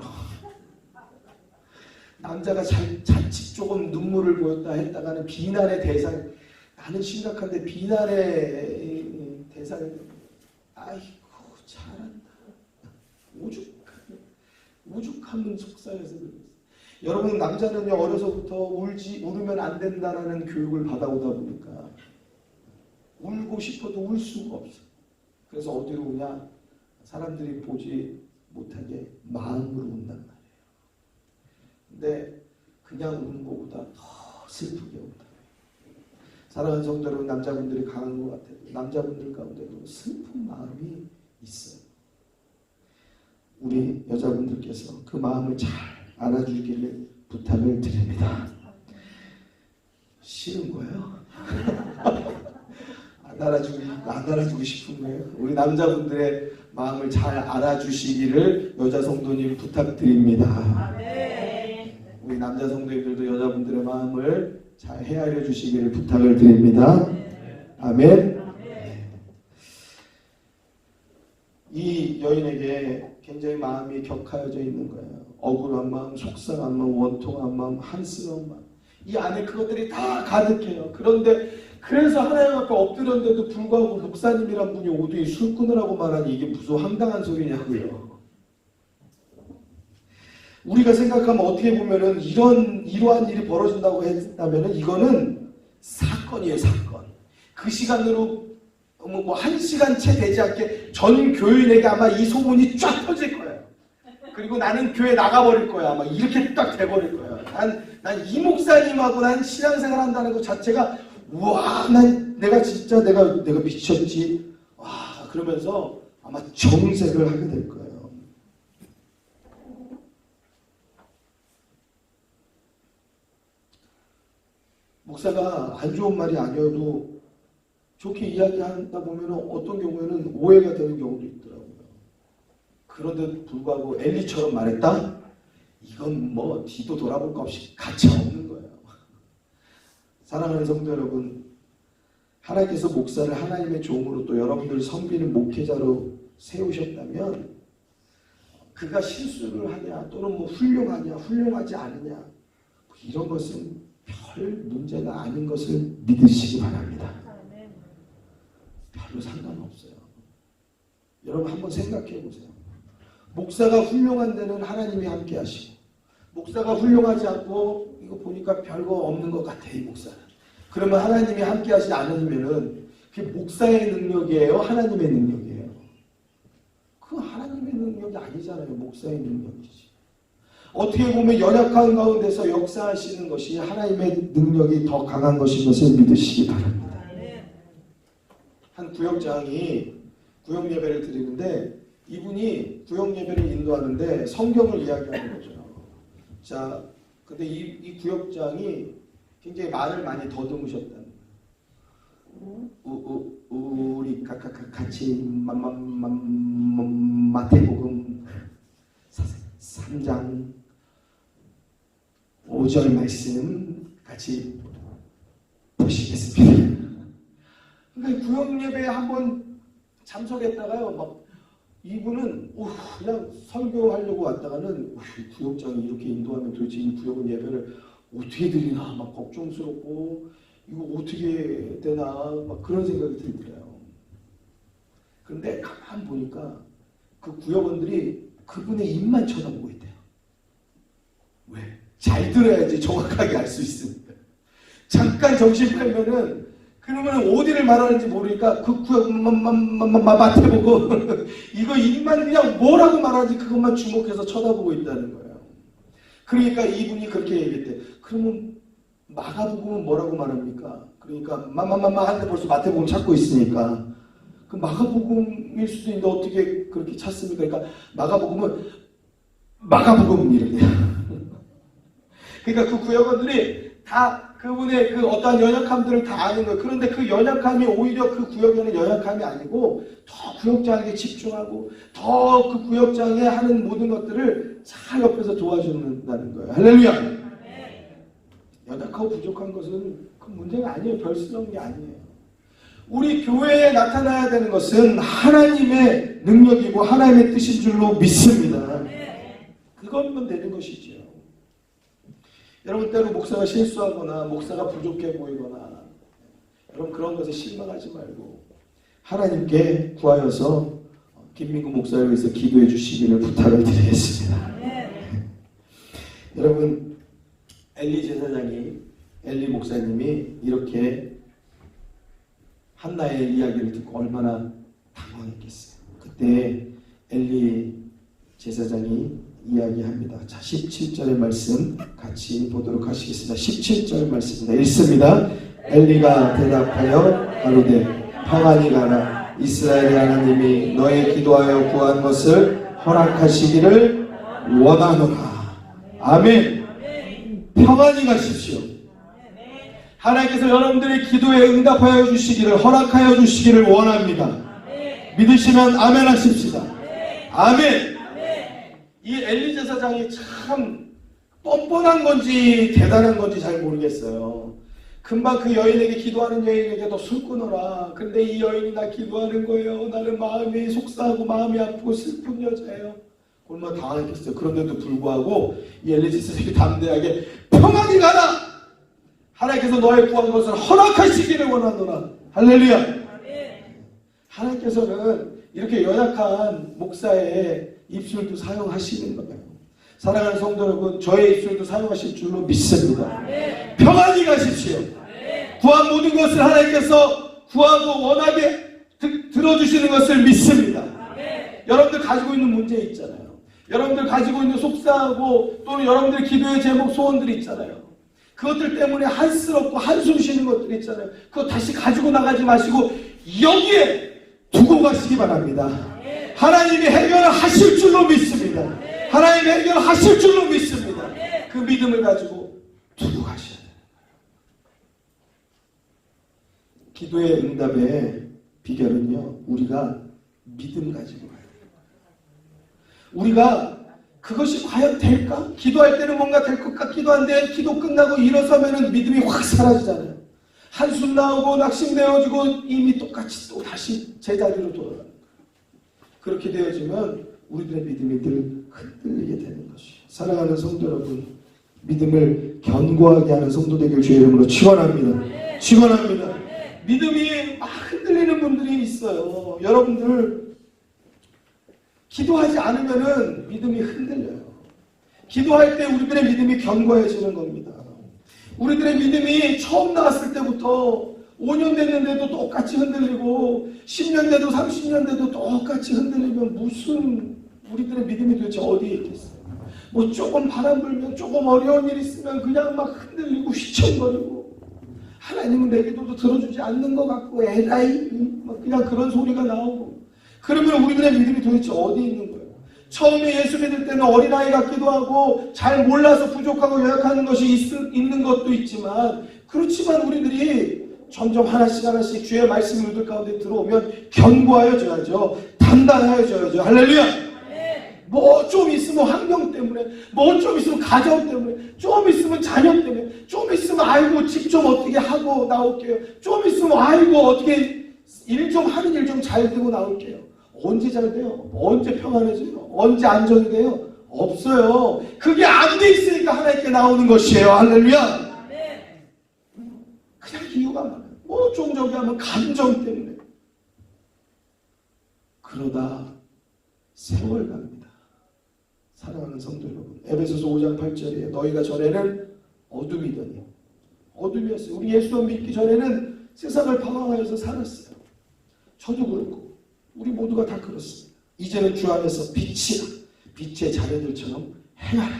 남자가 자칫 조금 눈물을 보였다 했다가는 비난의 대상. 나는 심각한데 비난의 대상이 아이고 잘한다. 오죽하면 속상해서 그랬어요. 여러분 남자는 어려서부터 울면 안 된다라는 교육을 받아오다 보니까 울고 싶어도 울 수가 없어. 그래서 어디로 오냐? 사람들이 보지 못하게 마음으로 운단 말이에요. 근데 그냥 우는 것보다 더 슬프게 운다. 사랑하는 성도 여러분, 남자분들이 강한 것 같아요. 남자분들 가운데도 슬픈 마음이 있어요. 우리 여자분들께서 그 마음을 잘 알아주기를 부탁을 드립니다. 싫은 거예요? 안 알아주고 싶은 거예요? 우리 남자분들의 마음을 잘 알아주시기를 여자 성도님 부탁드립니다. 우리 남자 성도님들도 여자분들의 마음을 잘 헤아려 주시기를 부탁을 드립니다. 아멘. 이 여인에게 굉장히 마음이 격하여져 있는 거예요. 억울한 마음, 속상한 마음, 원통한 마음, 한스러운 마음. 이 안에 그것들이 다 가득해요. 그래서 하나님 앞에 엎드렸는데도 불구하고 목사님이란 분이 오두이 술 끊으라고 말하니 이게 무슨 황당한 소리냐고요. 우리가 생각하면 어떻게 보면은 이러한 일이 벌어진다고 했다면은 이거는 사건이에요, 사건. 그 시간으로 뭐 1시간 채 되지 않게 전 교인에게 아마 이 소문이 쫙 퍼질 거예요. 그리고 나는 교회 나가버릴 거야. 아마 이렇게 딱 돼버릴 거야. 난 이 목사님하고 난 신앙생활 한다는 것 자체가 우와, 내가 진짜 내가 미쳤지. 와, 그러면서 아마 정색을 하게 될 거예요. 목사가 안 좋은 말이 아니어도 좋게 이야기하다 보면 어떤 경우에는 오해가 되는 경우도 있더라고요. 그런데도 불구하고 엘리처럼 말했다? 이건 뭐 뒤도 돌아볼 거 없이 가치 없는 거예요. 사랑하는 성도 여러분, 하나님께서 목사를 하나님의 종으로 또 여러분들을 섬기는 목회자로 세우셨다면 그가 실수를 하냐 또는 뭐 훌륭하냐 훌륭하지 않으냐 이런 것은 별 문제가 아닌 것을 믿으시기 바랍니다. 별로 상관없어요. 여러분 한번 생각해 보세요. 목사가 훌륭한 데는 하나님이 함께 하시고 목사가 훌륭하지 않고 이거 보니까 별거 없는 것 같아 이 목사는. 그러면 하나님이 함께 하지 않으면은 그게 목사의 능력이에요? 하나님의 능력이에요? 그 하나님의 능력이 아니잖아요. 목사의 능력이지. 어떻게 보면 연약한 가운데서 역사하시는 것이 하나님의 능력이 더 강한 것인 것을 믿으시기 바랍니다. 한 구역장이 구역 예배를 드리는데 이분이 구역 예배를 인도하는데 성경을 이야기하는 거죠. 자, 근데 이 구역장이 굉장히 말을 많이 더듬으셨다는 거예요. 우리 같이 마태복음 3장 5절 말씀 같이 보시겠습니다. 그러니까 구역 예배에 한번 참석했다가요, 막 이분은 그냥 설교하려고 왔다가는 구역장이 이렇게 인도하면 도대체 이 구역은 예배를 어떻게 드리나 막 걱정스럽고 이거 어떻게 되나 막 그런 생각이 들더래요. 그런데 가만 보니까 그 구역원들이 그분의 입만 쳐다보고 있대요. 왜? 잘 들어야지 정확하게 알 수 있으니까. 잠깐 정신 팔면은 그러면 어디를 말하는지 모르니까 그 구역만 맡아보고 이거 입만 그냥 뭐라고 말하는지 그것만 주목해서 쳐다보고 있다는 거예요. 그러니까 이분이 그렇게 얘기했대. 그러면 마가복음은 뭐라고 말합니까? 그러니까 하는데 벌써 마태복음 찾고 있으니까 그 마가복음일 수도 있는데 어떻게 그렇게 찾습니까? 그러니까 마가복음은 이래요. 그러니까 그 구역원들이 다 그분의 그 어떠한 연약함들을 다 아는 거예요. 그런데 그 연약함이 오히려 그 구역에는 연약함이 아니고 더 구역장에게 집중하고 더 그 구역장에 하는 모든 것들을 잘 옆에서 도와준다는 거예요. 할렐루야. 연약하고 부족한 것은 그 문제가 아니에요. 별스러운 게 아니에요. 우리 교회에 나타나야 되는 것은 하나님의 능력이고 하나님의 뜻인 줄로 믿습니다. 그것만 되는 것이지요. 여러분 때로 목사가 실수하거나 목사가 부족해 보이거나 여러분 그런 것에 실망하지 말고 하나님께 구하여서 김민구 목사를 위해서 기도해 주시기를 부탁을 드리겠습니다. 여러분 엘리 제사장이 엘리 목사님이 이렇게 한나의 이야기를 듣고 얼마나 당황했겠어요. 그때 엘리 제사장이 이야기합니다. 자, 17절의 말씀 같이 보도록 하시겠습니다. 17절 말씀입니다. 읽습니다. 엘리가 대답하여 가로되 평안히 가라. 이스라엘의 하나님이 너의 기도하여 구한 것을 허락하시기를 원하노라. 아멘. 평안히 가십시오. 하나님께서 여러분들의 기도에 응답하여 주시기를 허락하여 주시기를 원합니다. 믿으시면 아멘 하십시다. 아멘. 이 엘리 제사장이 참 뻔뻔한 건지 대단한 건지 잘 모르겠어요. 금방 그 여인에게 기도하는 여인에게 너 술 끊어라. 근데 이 여인이 나 기도하는 거예요. 나는 마음이 속상하고 마음이 아프고 슬픈 여자예요. 얼마나 당황했겠어요. 그런데도 불구하고 이 엘리 제사장이 담대하게 평안히 가라. 하나님께서 너의 구한 것을 허락하시기를 원하노라. 할렐루야. 하나님께서는 이렇게 연약한 목사의 입술도 사용하시는 거예요. 사랑하는 성도 여러분, 저의 입술도 사용하실 줄로 믿습니다. 평안히 가십시오. 구한 모든 것을 하나님께서 구하고 원하게 들어주시는 것을 믿습니다. 여러분들 가지고 있는 문제 있잖아요. 여러분들 가지고 있는 속상하고 또는 여러분들 기도의 제목 소원들이 있잖아요. 그것들 때문에 한스럽고 한숨 쉬는 것들이 있잖아요. 그거 다시 가지고 나가지 마시고 여기에 두고 가시기 바랍니다. 하나님이 해결을 하실 줄로 믿습니다. 하나님이 해결을 하실 줄로 믿습니다. 그 믿음을 가지고 두고 가셔야 돼요. 기도의 응답의 비결은요, 우리가 믿음 가지고 가야 돼요. 우리가 그것이 과연 될까? 기도할 때는 뭔가 될 것 같기도 한데 기도 끝나고 일어서면 믿음이 확 사라지잖아요. 한숨 나오고 낙심되어지고 이미 똑같이 또 다시 제자리로 돌아가는 거예요. 그렇게 되어지면 우리들의 믿음이 늘 흔들리게 되는 것이에요. 사랑하는 성도 여러분, 믿음을 견고하게 하는 성도 되길 주의 이름으로 축원합니다. 축원합니다. 믿음이 막 흔들리는 분들이 있어요. 여러분들 기도하지 않으면은 믿음이 흔들려요. 기도할 때 우리들의 믿음이 견고해지는 겁니다. 우리들의 믿음이 처음 나왔을 때부터 5년 됐는데도 똑같이 흔들리고 10년 돼도 30년 돼도 똑같이 흔들리면 무슨 우리들의 믿음이 도대체 어디에 있겠어요? 뭐 조금 바람 불면 조금 어려운 일 있으면 그냥 막 흔들리고 휘청거리고 하나님은 내 기도도 들어주지 않는 것 같고 에라이 막 그냥 그런 소리가 나오고 그러면 우리들의 믿음이 도대체 어디에 있는 거예요? 처음에 예수 믿을 때는 어린아이 같기도 하고 잘 몰라서 부족하고 연약한 것이 있는 것도 있지만 그렇지만 우리들이 점점 하나씩 주의 말씀이 우리들 가운데 들어오면 견고하여져야죠. 단단하여져야죠. 할렐루야. 뭐 좀 있으면 환경 때문에, 뭐 좀 있으면 가정 때문에, 좀 있으면 자녀 때문에, 좀 있으면 아이고 집 좀 어떻게 하고 나올게요. 좀 있으면 아이고 어떻게 일 좀 하는 일 좀 잘 되고 나올게요. 언제 잘 돼요? 언제 평안해져요? 언제 안정이 돼요? 없어요. 그게 안 돼 있으니까 하나님께 나오는 것이에요. 할렐루야. 그냥 이유가 많아요. 뭐 좀 저기 하면 감정 때문에. 그러다 세월 갑니다. 사랑하는 성도 여러분, 에베소서 5장 8절에 너희가 전에는 어둠이더니, 어둠이었어요. 우리 예수 믿기 전에는 세상을 방황하여서 살았어요. 저도 그렇고 우리 모두가 다 그렇습니다. 이제는 주 안에서 빛이라, 빛의 자녀들처럼 행하라.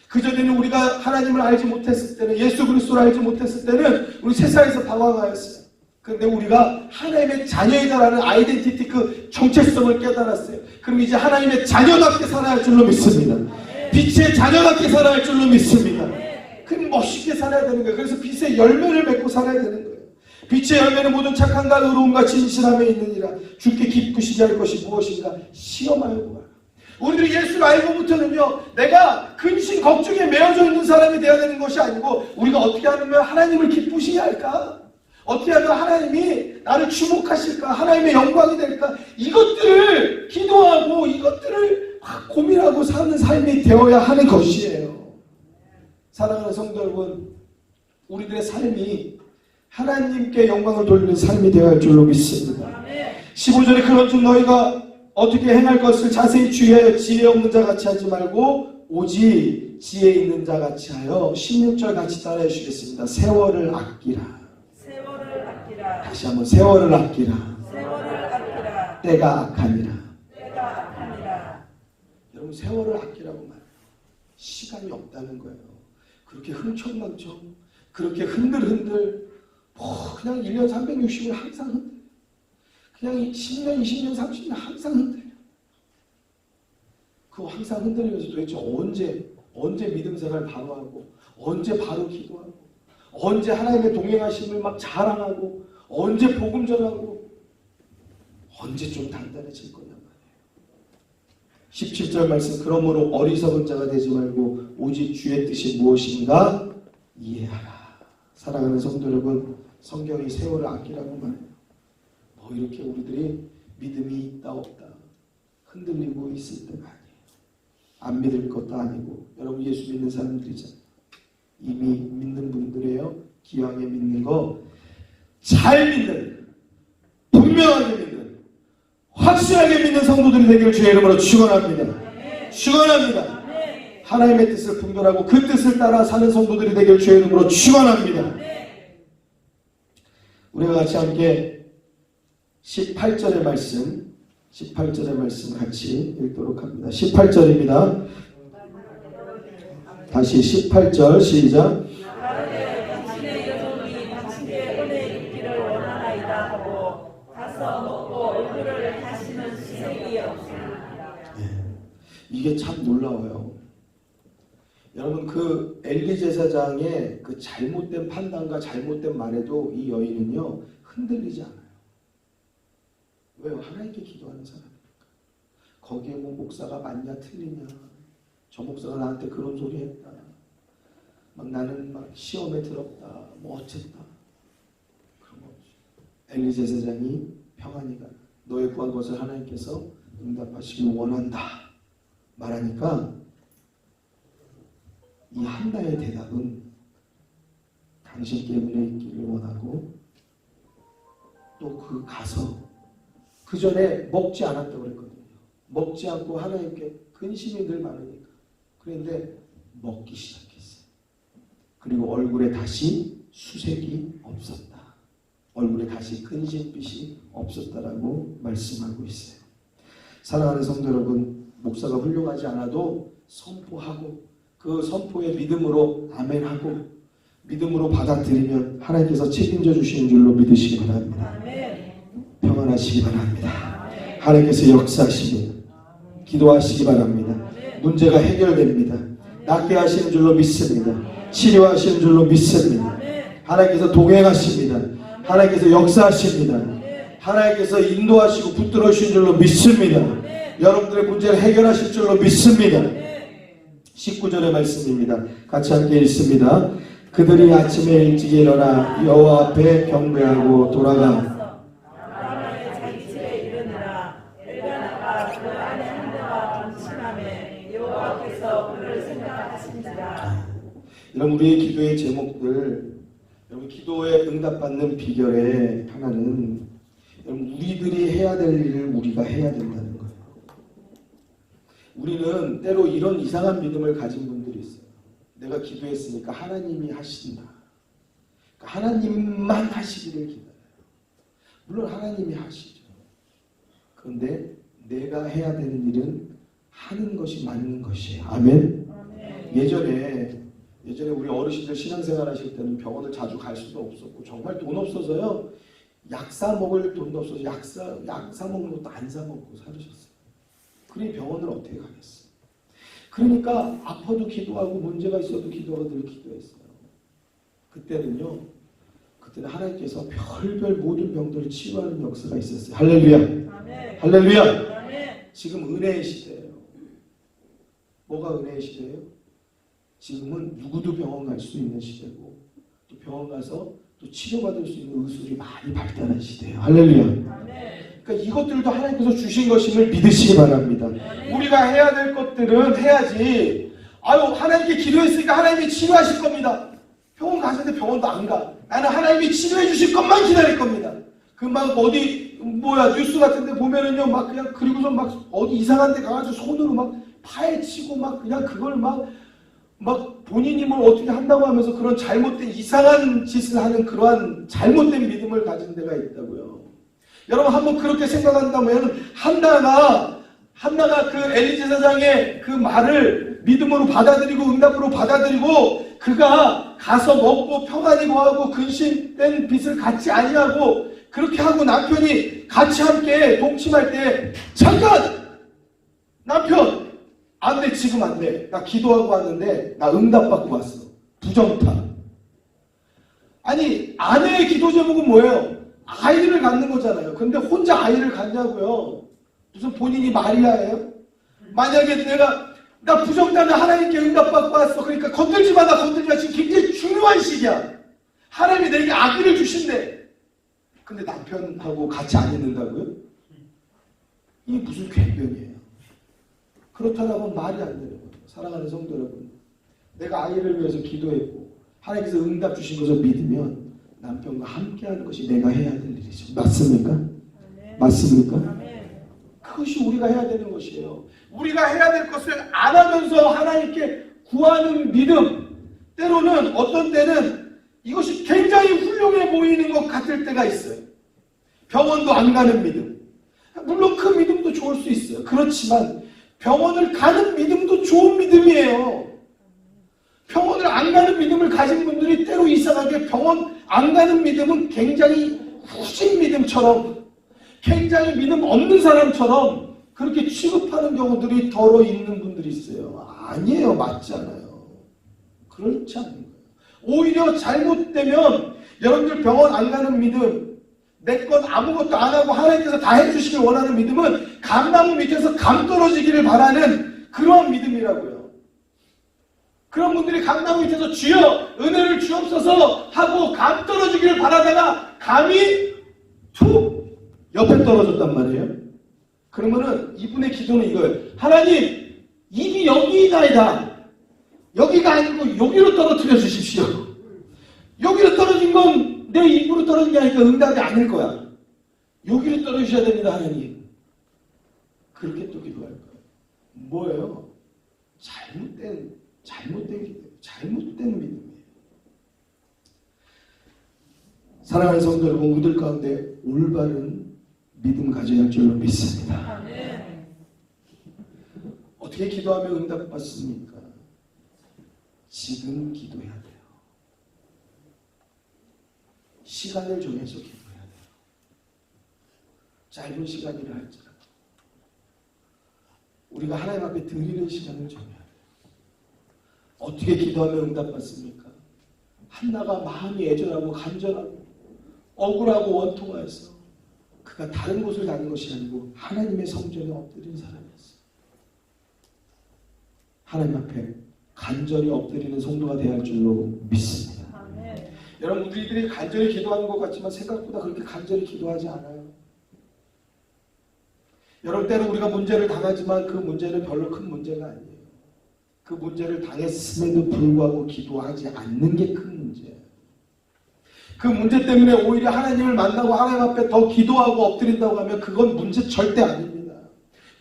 그전에는 우리가 하나님을 알지 못했을 때는, 예수 그리스도를 알지 못했을 때는 우리 세상에서 방황하였어요. 그런데 우리가 하나님의 자녀이다라는 아이덴티티, 그 정체성을 깨달았어요. 그럼 이제 하나님의 자녀답게 살아야 할 줄로 믿습니다. 빛의 자녀답게 살아야 할 줄로 믿습니다. 그럼 멋있게 살아야 되는 거예요. 그래서 빛의 열매를 맺고 살아야 되는 거예요. 빛의 열매는 모든 착함과 의로움과 진실함에 있느니라. 주께 기쁘시게 할 것이 무엇인가 시험하여 보라. 우리들이 예수를 알고부터는요, 내가 근심 걱정에 매여져 있는 사람이 되어야 되는 것이 아니고, 우리가 어떻게 하면 하나님을 기쁘시게 할까? 어떻게 하면 하나님이 나를 주목하실까? 하나님의 영광이 될까? 이것들을 기도하고 이것들을 고민하고 사는 삶이 되어야 하는 것이에요. 사랑하는 성도 여러분, 우리들의 삶이 하나님께 영광을 돌리는 삶이 되어야 할 줄로 믿습니다. 15절에 그런즉 너희가 어떻게 행할 것을 자세히 주의하여 지혜 없는 자 같이 하지 말고 오직 지혜 있는 자 같이 하여. 16절 같이 따라해 주시겠습니다. 세월을 아끼라. 세월을 아끼라. 다시 한번 세월을 아끼라. 세월을 아끼라. 때가 악하니라. 때가 악하니라. 여러분, 세월을 아끼라고 말해요. 시간이 없다는 거예요. 그렇게 흥청망청, 그렇게 흔들흔들, 그냥 1년 360일 항상 흔들, 그냥 10년, 20년, 30년 항상 흔들려. 그 항상 흔들리면서 도대체 언제 믿음 생활 바로 하고, 언제 바로 기도하고, 언제 하나님의 동행하심을 막 자랑하고, 언제 복음 전하고, 언제 좀 단단해질 거냐 말이에요. 17절 말씀, 그러므로 어리석은 자가 되지 말고 오직 주의 뜻이 무엇인가 이해하라. 사랑하는 성도 여러분, 성경이 세월을 아끼라고 말해요. 뭐 이렇게 우리들이 믿음이 있다 없다 흔들리고 있을 때가 아니에요. 안 믿을 것도 아니고, 여러분 예수 믿는 사람들이잖아요. 이미 믿는 분들이에요. 기왕에 믿는 거 잘 믿는, 분명하게 믿는, 확실하게 믿는 성도들이 되기를 주의 이름으로 축원합니다. 축원합니다. 하나님의 뜻을 분별하고 그 뜻을 따라 사는 성도들이 되기를 주의 이름으로 축원합니다. 우리가 같이 함께 18절의 말씀 같이 읽도록 합니다. 18절입니다. 다시 18절 시작. 당신의 여종이 당신께 은혜 입기를 원하나이다 하고 가서 먹고 얼굴을 다시는 시색이 없습니다. 이게 참 놀라워요. 여러분, 그 엘리 제사장의 그 잘못된 판단과 잘못된 말에도 이 여인은요 흔들리지 않아요. 왜요? 하나님께 기도하는 사람이니까. 거기에 뭐 목사가 맞냐 틀리냐, 저 목사가 나한테 그런 소리 했다, 막 나는 막 시험에 들었다, 뭐 어쨌다, 그런 거 없죠. 엘리 제사장이 평안히 가, 너의 구한 것을 하나님께서 응답하시길 원한다 말하니까, 이 한나의 대답은 당신께 은혜 있기를 원하고, 또 그 가서 그 전에 먹지 않았다고 그랬거든요. 먹지 않고 하나님께 근심이 늘 많으니까. 그런데 먹기 시작했어요. 그리고 얼굴에 다시 수색이 없었다. 얼굴에 다시 근심빛이 없었다라고 말씀하고 있어요. 사랑하는 성도 여러분, 목사가 훌륭하지 않아도 선포하고, 그 선포에 믿음으로 아멘하고 믿음으로 받아들이면 하나님께서 책임져 주시는 줄로 믿으시기 바랍니다. 평안하시기 바랍니다. 하나님께서 역사하십니다. 기도하시기 바랍니다. 문제가 해결됩니다. 낫게 하시는 줄로 믿습니다. 치료하시는 줄로 믿습니다. 하나님께서 동행하십니다. 하나님께서 역사하십니다. 하나님께서 인도하시고 붙들어 주시는 줄로 믿습니다. 여러분들의 문제를 해결하실 줄로 믿습니다. 19절의 말씀입니다. 같이 함께 읽습니다. 그들이 아침에 일찍 일어나 여호와 앞에 경배하고 돌아가 나라의 자기 집에 이르니라. 엘가나가 그 안에 한대가 동침하매 여호와께서 그를 생각하신지라. 여러분, 우리의 기도의 제목들, 여러분 기도에 응답받는 비결의 하나는 여러분 우리들이 해야 될 일을 우리가 해야 된다는 거예요. 우리는 때로 이런 이상한 믿음을 가진 분들이 있어요. 내가 기도했으니까 하나님이 하신다. 그러니까 하나님만 하시기를 기다려요. 물론 하나님이 하시죠. 그런데 내가 해야 되는 일은 하는 것이 맞는 것이에요. 아멘. 예전에 우리 어르신들 신앙생활 하실 때는 병원을 자주 갈 수도 없었고 정말 돈 없어서요. 약 사 먹을 돈도 없어서 약 사 먹는 것도 안 사 먹고 살으셨어요. 그러니 병원을 어떻게 가겠어요. 그러니까 아파도 기도하고 문제가 있어도 기도하고 늘 기도했어요. 그때는 하나님께서 별별 모든 병들을 치유하는 역사가 있었어요. 할렐루야. 아멘. 할렐루야. 아멘. 지금 은혜의 시대예요. 뭐가 은혜의 시대예요? 지금은 누구도 병원 갈 수 있는 시대고 또 병원 가서 또 치료받을 수 있는 의술이 많이 발달한 시대예요. 할렐루야. 아멘. 그러니까 이것들도 하나님께서 주신 것임을 믿으시기 바랍니다. 우리가 해야 될 것들은 해야지. 하나님께 기도했으니까 하나님이 치료하실 겁니다. 병원 가는데 병원도 안 가. 나는 하나님이 치료해 주실 것만 기다릴 겁니다. 그 막 어디 뉴스 같은 데 보면은요 막 그냥 그리고서 막 어디 이상한 데 가가지고 손으로 막 파헤치고 막 그냥 그걸 막 본인이 뭘 어떻게 한다고 하면서 그런 잘못된 이상한 짓을 하는 그러한 잘못된 믿음을 가진 데가 있다고요. 여러분 한번 그렇게 생각한다면 한나가 그 엘리 제사장의 그 말을 믿음으로 받아들이고 응답으로 받아들이고 그가 가서 먹고 평안히 거하고 근심된 빚을 갚지 아니하고 그렇게 하고 남편이 같이 함께 동침할 때 잠깐! 남편! 안 돼, 지금 안 돼. 나 기도하고 왔는데 나 응답받고 왔어. 부정타. 아니 아내의 기도 제목은 뭐예요? 아이를 갖는 거잖아요. 근데 혼자 아이를 갖냐고요. 무슨 본인이 마리아예요? 만약에 나 부정타는 하나님께 응답받고 왔어. 그러니까 건들지 마, 나 건들지 마. 지금 굉장히 중요한 시기야. 하나님이 내게 아기를 주신대. 근데 남편하고 같이 안 있는다고요? 이게 무슨 궤변이에요? 그렇다라고 말이 안 되는 거예요. 사랑하는 성도 여러분, 내가 아이를 위해서 기도했고 하나님께서 응답 주신 것을 믿으면 남편과 함께하는 것이 내가 해야 될 일이죠. 맞습니까? 아멘. 맞습니까? 아멘. 그것이 우리가 해야 되는 것이에요. 우리가 해야 될 것을 안 하면서 하나님께 구하는 믿음, 때로는 어떤 때는 이것이 굉장히 훌륭해 보이는 것 같을 때가 있어요. 병원도 안 가는 믿음. 물론 그 믿음도 좋을 수 있어요. 그렇지만 병원을 가는 믿음도 좋은 믿음이에요. 병원을 안 가는 믿음을 가진 분들이 때로 이상하게 병원 안 가는 믿음은 굉장히 후진 믿음처럼, 굉장히 믿음 없는 사람처럼 그렇게 취급하는 경우들이 더러 있는 분들이 있어요. 아니에요. 맞지 않아요. 그렇지 않은 거예요. 오히려 잘못되면 여러분들 병원 안 가는 믿음, 내 건 아무것도 안 하고 하나님께서 다 해주시길 원하는 믿음은 감나무 밑에서 감 떨어지기를 바라는 그러한 믿음이라고요. 그런 분들이 감나무 밑에서 주여 은혜를 주옵소서 하고 감 떨어지기를 바라다가 감이 툭 옆에 떨어졌단 말이에요. 그러면은 이분의 기도는 이거예요. 하나님, 입이 여기이다이다. 여기가 아니고 여기로 떨어뜨려 주십시오. 여기로 떨어진 건 내 입으로 떨어진 게 아니니까 응답이 아닐 거야. 여기로 떨어주셔야 됩니다, 하나님. 그렇게 또 기도할 거예요. 뭐예요? 잘못된 기도예요. 잘못된 믿음이에요. 사랑하는 성도 여러분, 우리들 가운데 올바른 믿음 가져야 할 줄로 믿습니다. 아멘. 어떻게 기도하면 응답받습니까? 지금 기도해야 돼요. 시간을 정해서 기도해야 돼요. 짧은 시간이라 할지라도 우리가 하나님 앞에 드리는 시간을 정해야 돼요. 어떻게 기도하면 응답받습니까? 한나가 마음이 애절하고 간절하고 억울하고 원통해서 그 그가 다른 곳을 가는 것이 아니고 하나님의 성전에 엎드린 사람이었어요. 하나님 앞에 간절히 엎드리는 성도가 되어야 할 줄로 믿습니다. 아멘. 여러분, 우리들이 간절히 기도하는 것 같지만 생각보다 그렇게 간절히 기도하지 않아요. 여러분, 때로 우리가 문제를 당하지만 그 문제는 별로 큰 문제가 아니에요. 그 문제를 당했음에도 불구하고 기도하지 않는 게 큰 문제예요. 그 문제 때문에 오히려 하나님을 만나고 하나님 앞에 더 기도하고 엎드린다고 하면 그건 문제 절대 아닙니다.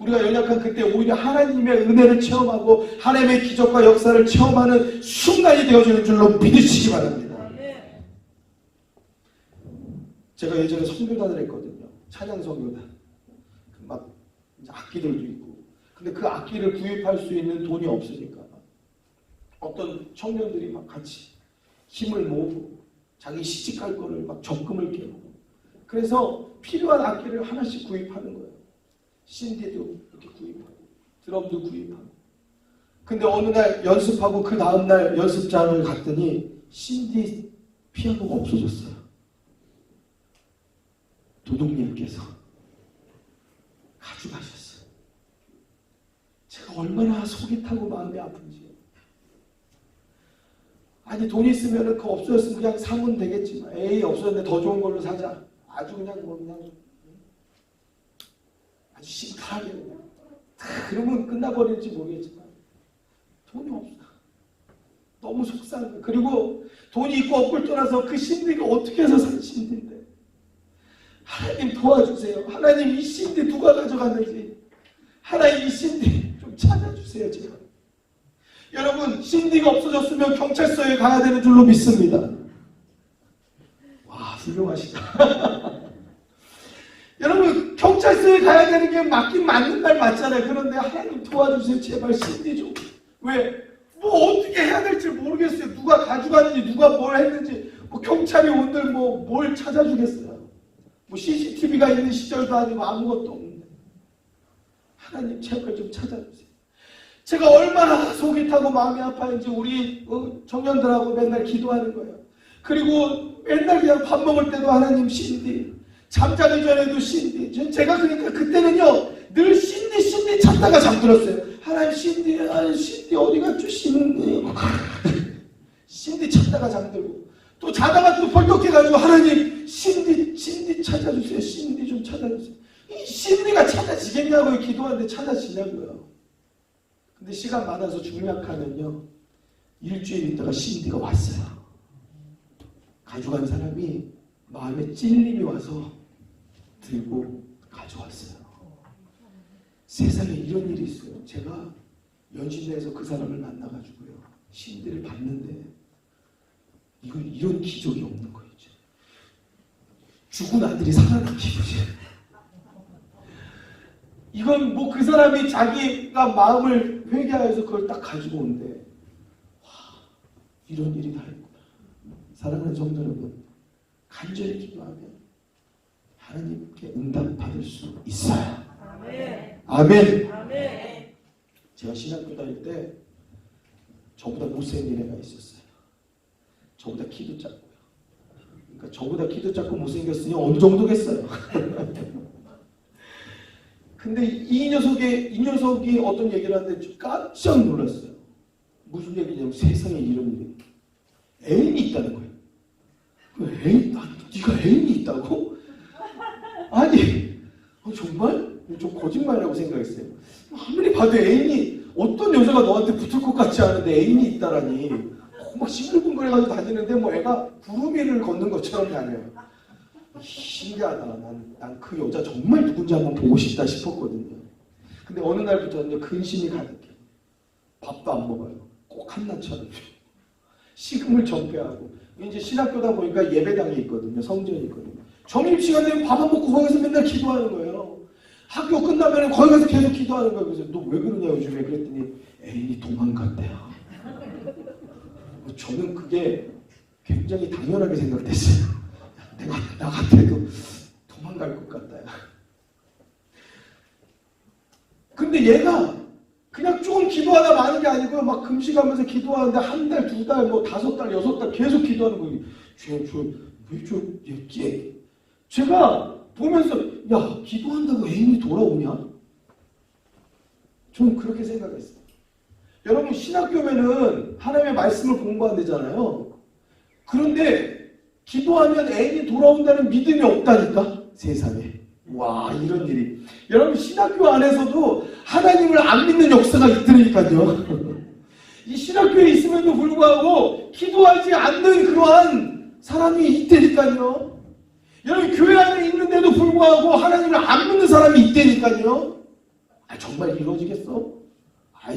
우리가 연약한 그때 오히려 하나님의 은혜를 체험하고 하나님의 기적과 역사를 체험하는 순간이 되어지는 줄로 믿으시기 바랍니다. 아멘. 제가 예전에 선교단을 했거든요. 찬양 선교단. 막 이제 악기들도 있고. 근데 그 악기를 구입할 수 있는 돈이 없으니까 어떤 청년들이 막 같이 힘을 모으고 자기 시집갈 거를 막 적금을 깨고 그래서 필요한 악기를 하나씩 구입하는 거예요. 신디도 이렇게 구입하고 드럼도 구입하고. 근데 어느 날 연습하고 그 다음날 연습장을 갔더니 신디 피아노가 없어졌어요. 도둑님께서 가져가셨어요. 제가 얼마나 속이 타고 마음이 아픈지. 아니, 돈이 있으면 그거 없어졌으면 그냥 사면 되겠지만 에이, 없어졌는데 더 좋은 걸로 사자. 아주 그냥 뭐 그냥 아주 심플하게 그냥 그러면 끝나버릴지 모르겠지만 돈이 없어. 너무 속상해. 그리고 돈이 있고 없고를 떠나서 그 신디가 어떻게 해서 산 신디인데 하나님 도와주세요. 하나님, 이 신디 누가 가져갔는지 하나님, 이 신디 좀 찾아주세요. 제가. 여러분, 신디가 없어졌으면 경찰서에 가야 되는 줄로 믿습니다. 와, 훌륭하시다. 여러분, 경찰서에 가야 되는 게 맞긴 맞는 말 맞잖아요. 그런데 하나님 도와주세요. 제발 신디 좀. 왜? 뭐 어떻게 해야 될지 모르겠어요. 누가 가져갔는지 누가 뭘 했는지. 뭐 경찰이 오늘 뭐 뭘 찾아주겠어요. 뭐 CCTV가 있는 시절도 아니고 아무것도 없는데 하나님, 제발 좀 찾아주세요. 제가 얼마나 속이 타고 마음이 아파했는지 우리 청년들하고 맨날 기도하는 거예요. 그리고 맨날 그냥 밥 먹을 때도 하나님 신디, 잠자기 전에도 신디. 제가 그러니까 그때는요 늘 신디 찾다가 잠들었어요. 하나님, 신디 어디 갔죠? 신디 찾다가 잠들고 또 자다가 또 벌떡해가지고 하나님, 신디 찾아주세요. 신디 좀 찾아주세요. 이 신디가 찾아지겠냐고요. 기도하는데 찾아지냐고요. 근데 시간 많아서 중략하면요 일주일 있다가 신디가 왔어요. 가져간 사람이 마음에 찔림이 와서 들고 가져왔어요. 세상에 이런 일이 있어요. 제가 연신내에서 그 사람을 만나가지고요 신디를 봤는데 이런 기적이 없는 거예요. 죽은 아들이 살아난 기적이에요. 이건 뭐 그 사람이 자기가 마음을 회개하여서 그걸 딱 가지고 온대. 와, 이런 일이 다 있구나. 사랑하는 성도 여러분, 간절히 기도하면 하나님께 응답받을 수 있어요. 아멘. 아멘. 아멘. 제가 신학교 다닐 때 저보다 못생긴 애가 있었어요. 저보다 키도 작고요. 그러니까 저보다 키도 작고 못생겼으니 어느 정도겠어요. 근데 이 녀석이 어떤 얘기를 하는데 좀 깜짝 놀랐어요. 무슨 얘기냐면 세상에 이런 일이. 애인이 있다는 거예요. 네가 애인이 있다고? 아니, 정말? 좀 거짓말이라고 생각했어요. 아무리 봐도 애인이, 어떤 여자가 너한테 붙을 것 같지 않은데 애인이 있다라니. 막 싱글벙글해가지고 다니는데 뭐 애가 구름 위를 걷는 것처럼 다녀요. 신기하다. 난 그 여자 정말 누군지 한번 보고 싶다 싶었거든요. 근데 어느 날부터는 근심이 가득해. 밥도 안 먹어요. 꼭 한나처럼. 식음을 전폐하고. 이제 신학교다 보니까 예배당이 있거든요. 성전이 있거든요. 점심시간 되면 밥 안 먹고 거기서 맨날 기도하는 거예요. 학교 끝나면 거기 가서 계속 기도하는 거예요. 그래서 너 왜 그러냐 요즘에 그랬더니 애인이 도망갔대요. 저는 그게 굉장히 당연하게 생각됐어요. 나 같아도 도망갈 것 같다. 근데 얘가 그냥 조금 기도하다 마는 게 아니고 막 금식하면서 기도하는데 한 달, 두 달, 뭐 5달, 6달 계속 기도하는 거예요. 왜 얘 제가 보면서 야, 기도한다고 애인이 돌아오냐? 저는 그렇게 생각했어요. 여러분, 신학교면은 하나님의 말씀을 공부한대잖아요. 그런데 기도하면 애인이 돌아온다는 믿음이 없다니까, 세상에. 와, 이런 일이. 여러분, 신학교 안에서도 하나님을 안 믿는 역사가 있더라니까요. 이 신학교에 있음에도 불구하고 기도하지 않는 그러한 사람이 있다니까요. 여러분, 교회 안에 있는데도 불구하고 하나님을 안 믿는 사람이 있다니까요. 정말 이루어지겠어?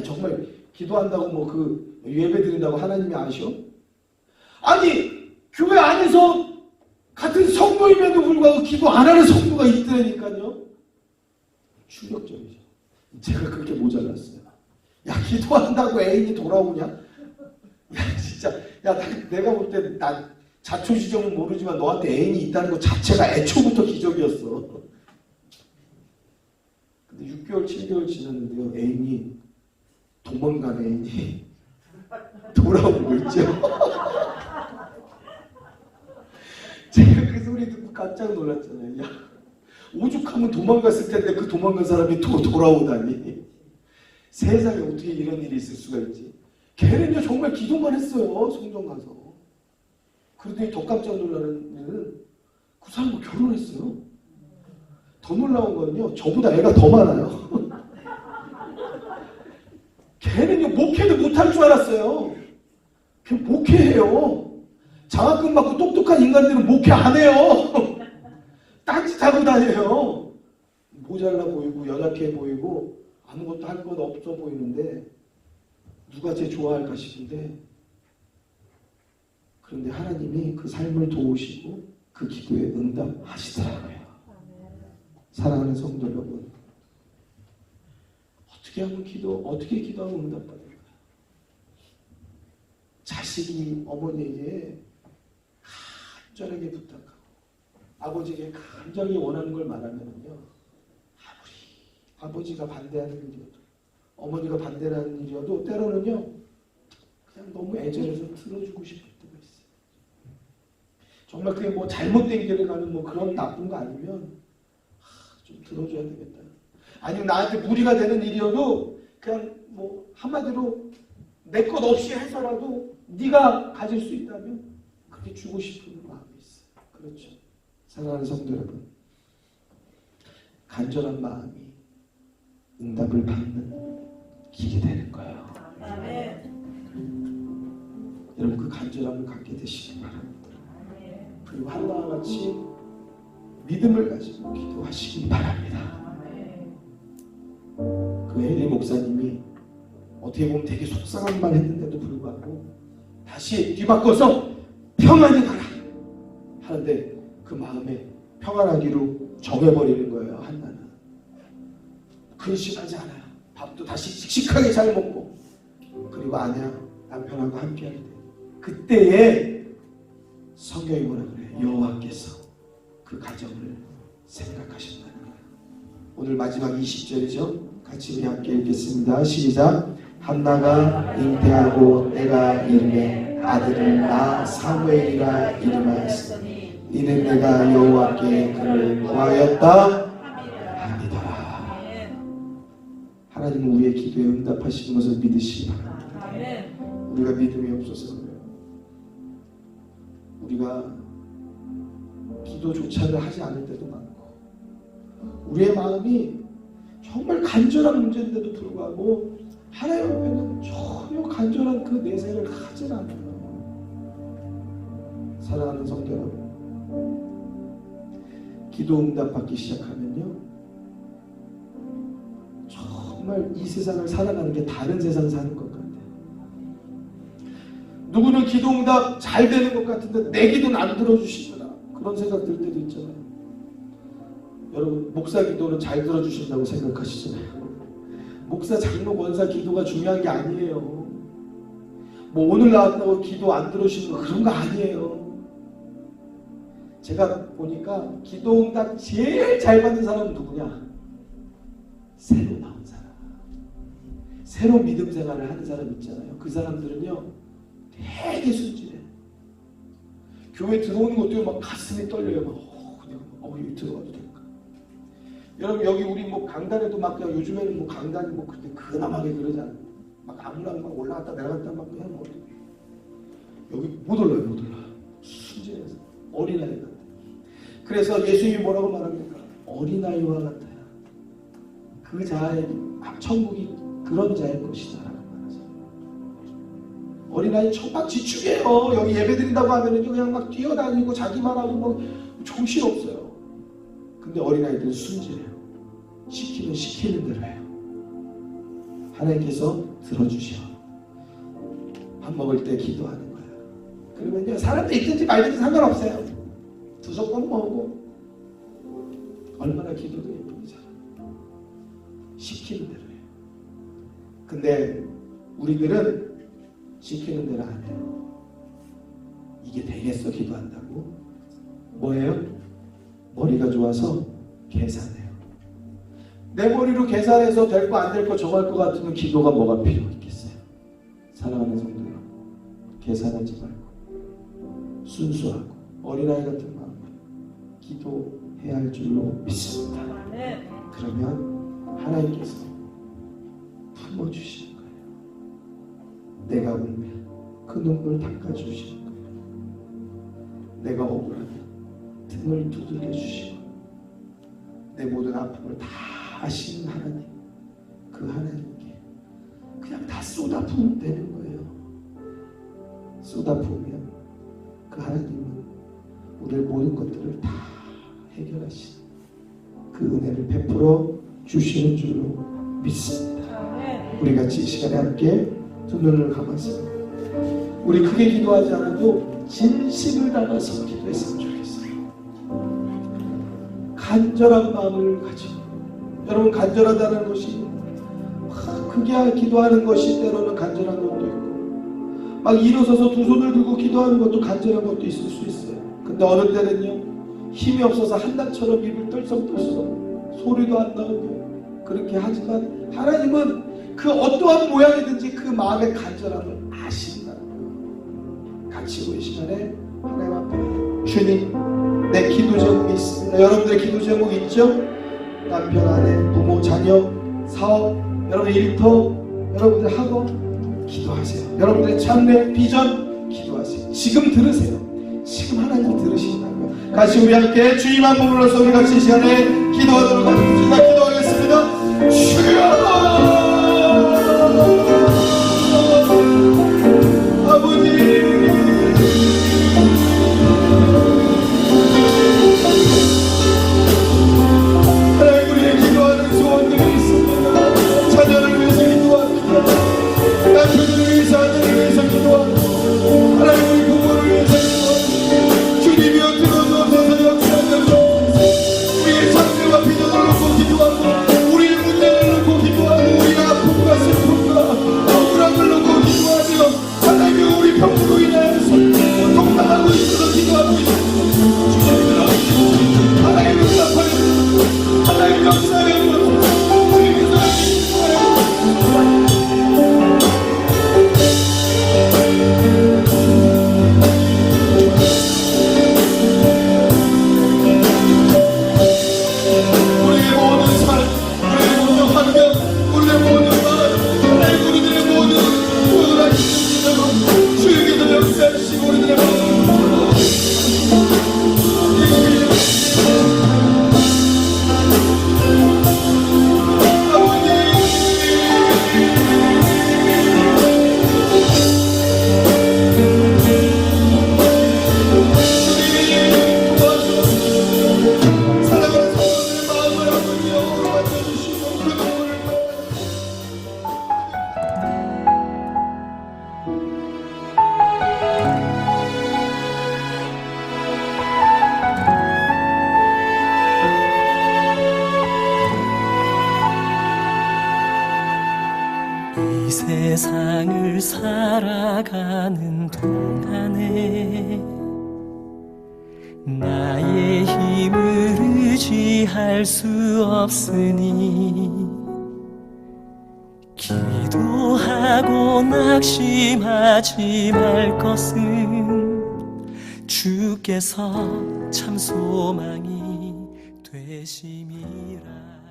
정말 기도한다고 뭐 그 예배 드린다고 하나님이 아셔? 아니, 교회 안에서 같은 성도임에도 불구하고 기도 안 하는 성도가 있다니까요. 충격적이죠. 제가 그렇게 모자랐어요. 야, 기도한다고 애인이 돌아오냐? 야, 진짜. 야, 내가 볼 때 난 자초지종은 모르지만 너한테 애인이 있다는 것 자체가 애초부터 기적이었어. 근데 6개월, 7개월 지났는데요. 애인이 도망간 애인이 돌아오고 있죠. 제가 그 소리 듣고 깜짝 놀랐잖아요. 야, 오죽하면 도망갔을 텐데 그 도망간 사람이 또 돌아오다니. 세상에 어떻게 이런 일이 있을 수가 있지? 걔는요 정말 기도만 했어요. 성전 가서. 그러더니 더 깜짝 놀라는 일은 그 사람과 결혼했어요. 더 놀라운 거는요, 저보다 애가 더 많아요. 걔는요 목회도 못할 줄 알았어요. 걔 목회해요. 장학금 받고 똑똑한 인간들은 목회 안 해요. 딴짓하고 다녀요. 모자라 보이고 연약해 보이고 아무것도 할 것 없어 보이는데 누가 쟤 좋아할까 싶은데, 그런데 하나님이 그 삶을 도우시고 그 기도에 응답하시더라고요. 사랑하는 성도 여러분, 어떻게 기도하면 응답받을까요? 자식이 어머니에게 간절하게 부탁하고 아버지에게 간절히 원하는 걸 말하면요, 아무리 아버지가 반대하는 일이어도 어머니가 반대하는 일이어도 때로는요 그냥 너무 애절해서 들어주고 싶을 때가 있어요. 정말 그게 뭐 잘못된 길을 가는 뭐 그런 나쁜 거 아니면 좀 들어줘야 되겠다. 아니면 나한테 무리가 되는 일이어도 그냥 뭐 한마디로 내 것 없이 해서라도 네가 가질 수 있다면 그렇게 주고 싶은 마음이 있어요. 그렇죠. 사랑하는 성도 여러분, 간절한 마음이 응답을 받는 길이 되는 거예요. 여러분, 그 간절함을 갖게 되시기 바랍니다. 그리고 한나와 같이 믿음을 가지고 기도하시기 바랍니다. 그 에리 목사님이 어떻게 보면 되게 속상한 말 했는데도 불구하고 다시 뒤바꿔서 평안히 가라 하는데 그 마음에 평안하기로 정해버리는 거예요. 한나는 근심하지 않아요. 밥도 다시 씩씩하게 잘 먹고, 그리고 아내와 남편하고 함께할 때 그때에 성경이 뭐라 그래요? 여호와께서 그 가정을 생각하신다는 거예요. 오늘 마지막 20절이죠. 같이 우리 함께 읽겠습니다. 시작. 한나가 잉태하고 때가 이르매 아들을 낳아 사무엘이라 이름하였으니 이는 내가 여호와께 그를 구하였다 합니다. 하나님은 우리의 기도에 응답하시는 것을 믿으시기 바랍니다. 우리가 믿음이 없어서 그래요. 우리가 기도조차를 하지 않을 때도 많고, 우리의 마음이 정말 간절한 문제인데도 불구하고 하나님 앞에는 전혀 간절한 그 내색을 하질 않아요. 사랑하는 성도 여러분, 기도 응답 받기 시작하면요 정말 이 세상을 살아가는 게 다른 세상 사는 것 같아요. 누구는 기도 응답 잘 되는 것 같은데 내 기도는 안 들어주시더라, 그런 생각 들 때도 있잖아요. 여러분, 목사 기도는 잘 들어주신다고 생각하시잖아요. 목사, 장로, 권사 기도가 중요한 게 아니에요. 뭐 오늘 나왔다고 기도 안 들어주시는 거 그런 거 아니에요. 제가 보니까 기도 응답 제일 잘 받는 사람은 누구냐? 새로 나온 사람, 새로 믿음 생활을 하는 사람 있잖아요. 그 사람들은요 되게 순진해. 교회 들어오는 것도 막 가슴이 떨려요. 막 여기 들어가도 될까? 여러분 여기 우리 뭐 강단에도 막 요즘에는 뭐 강단이 뭐 그렇게 근엄하게 그러잖아요. 막 아무나 막 올라갔다 내려갔다 막 그냥 뭐 여기 못 올라요, 못 올라. 순진해서 어린아이 같아. 그래서 예수님이 뭐라고 말합니까? 어린아이와 같아요. 그 자의 천국이 그런 자의 것이다라고 말하죠. 어린아이 천막 지축이에요. 여기 예배 드린다고 하면은 그냥 막 뛰어다니고 자기만 하고 뭐 정신 없어요. 근데 어린아이들은 순진해요. 시키면 시키는 대로 해요. 하나님께서 들어주셔. 밥 먹을 때 기도하는 거예요. 그러면요 사람도 있든지 말든지 상관없어요. 두 젓가락 먹고 얼마나 기도도 예쁘죠. 시키는 대로 해요. 근데 우리들은 시키는 대로 안 해요. 이게 되겠어 기도한다고? 뭐예요? 머리가 좋아서 계산해요. 내 머리로 계산해서 될 거 안 될 거 정할 것 같으면 기도가 뭐가 필요 있겠어요? 사랑하는 성도 여러분, 계산하지 말고 순수하고 어린아이 같은 마음으로 기도해야 할 줄로 믿습니다. 네. 그러면 하나님께서 품어주시는 거예요. 내가 울면 그 눈물 닦아주시는 거예요. 내가 억울하면 등을 두들겨 주시고 내 모든 아픔을 다 아시는 하나님, 그 하나님께 그냥 다 쏟아부으면 되는 거예요. 쏟아부으면 그 하나님은 우리의 모든 것들을 다 해결하시는 그 은혜를 베풀어 주시는 줄로 믿습니다. 우리 같이 이 시간에 함께 두 눈을 감았습니다. 우리 크게 기도하지 않아도 진심을 담아서 기도했으면 좋겠어요. 간절한 마음을 가지고, 여러분 간절하다는 것이 크게 기도하는 것이 때로는 간절한 것도 있고 막 일어서서 두 손을 들고 기도하는 것도 간절한 것도 있을 수 있어요. 근데 어느 때는요 힘이 없어서 한나처럼 입을 떨썩떨썩 소리도 안 나오고 그렇게 하지만 하나님은 그 어떠한 모양이든지 그 마음의 간절함을 아신다는 거예요. 같이 우리 시간에 하나님 앞에 주님 내 기도 제목이 있습니다. 여러분들의 기도 제목 있죠? 남편, 아내, 부모, 자녀, 사업, 여러분의 일터, 여러분들의 학업 기도하세요. 여러분들의 참내, 비전 기도하세요. 지금 들으세요. 지금 하나님 들으신다는 거예요. 같이 우리 함께 주님 한 번 불러서 우리 같이 이 시간에 기도하도록 하겠습니다. 기도하겠습니다. 주여 아버지 하나님 우리의 기도하는 소원들이 있습니다. 자녀를 위해서 기도합니다. 남편을 위해서 아내를 위해서 기도합니다. 하나님 우리 부모를 위해서 기도합니다. 주님이여 들어주옵소서 역사하셔서 우리의 장래와 비전을 놓고 기도하고 우리의 문제를 놓고 기도하고 우리의 아픔과 슬픔과 억울함을 놓고 기도하며 하나님이 우리 병으로 인하여서 고통당하고 있어서 기도하고 있습니다. 주님 들어주시옵소서. 하나님 응답하여 하나님 역사하여 주님께서 우리의 모든 삶, 우리의 모든 환경, 우리의 모든 마음, 하나님 우리들의 모든 우울한 심정으로 주님께서 역사하시고 우리들의 마음을 이 세상을 살아가는 동안에 나의 힘을 의지할 수 없으니 기도하고 낙심하지 말 것은 주께서 참 소망이 되심이라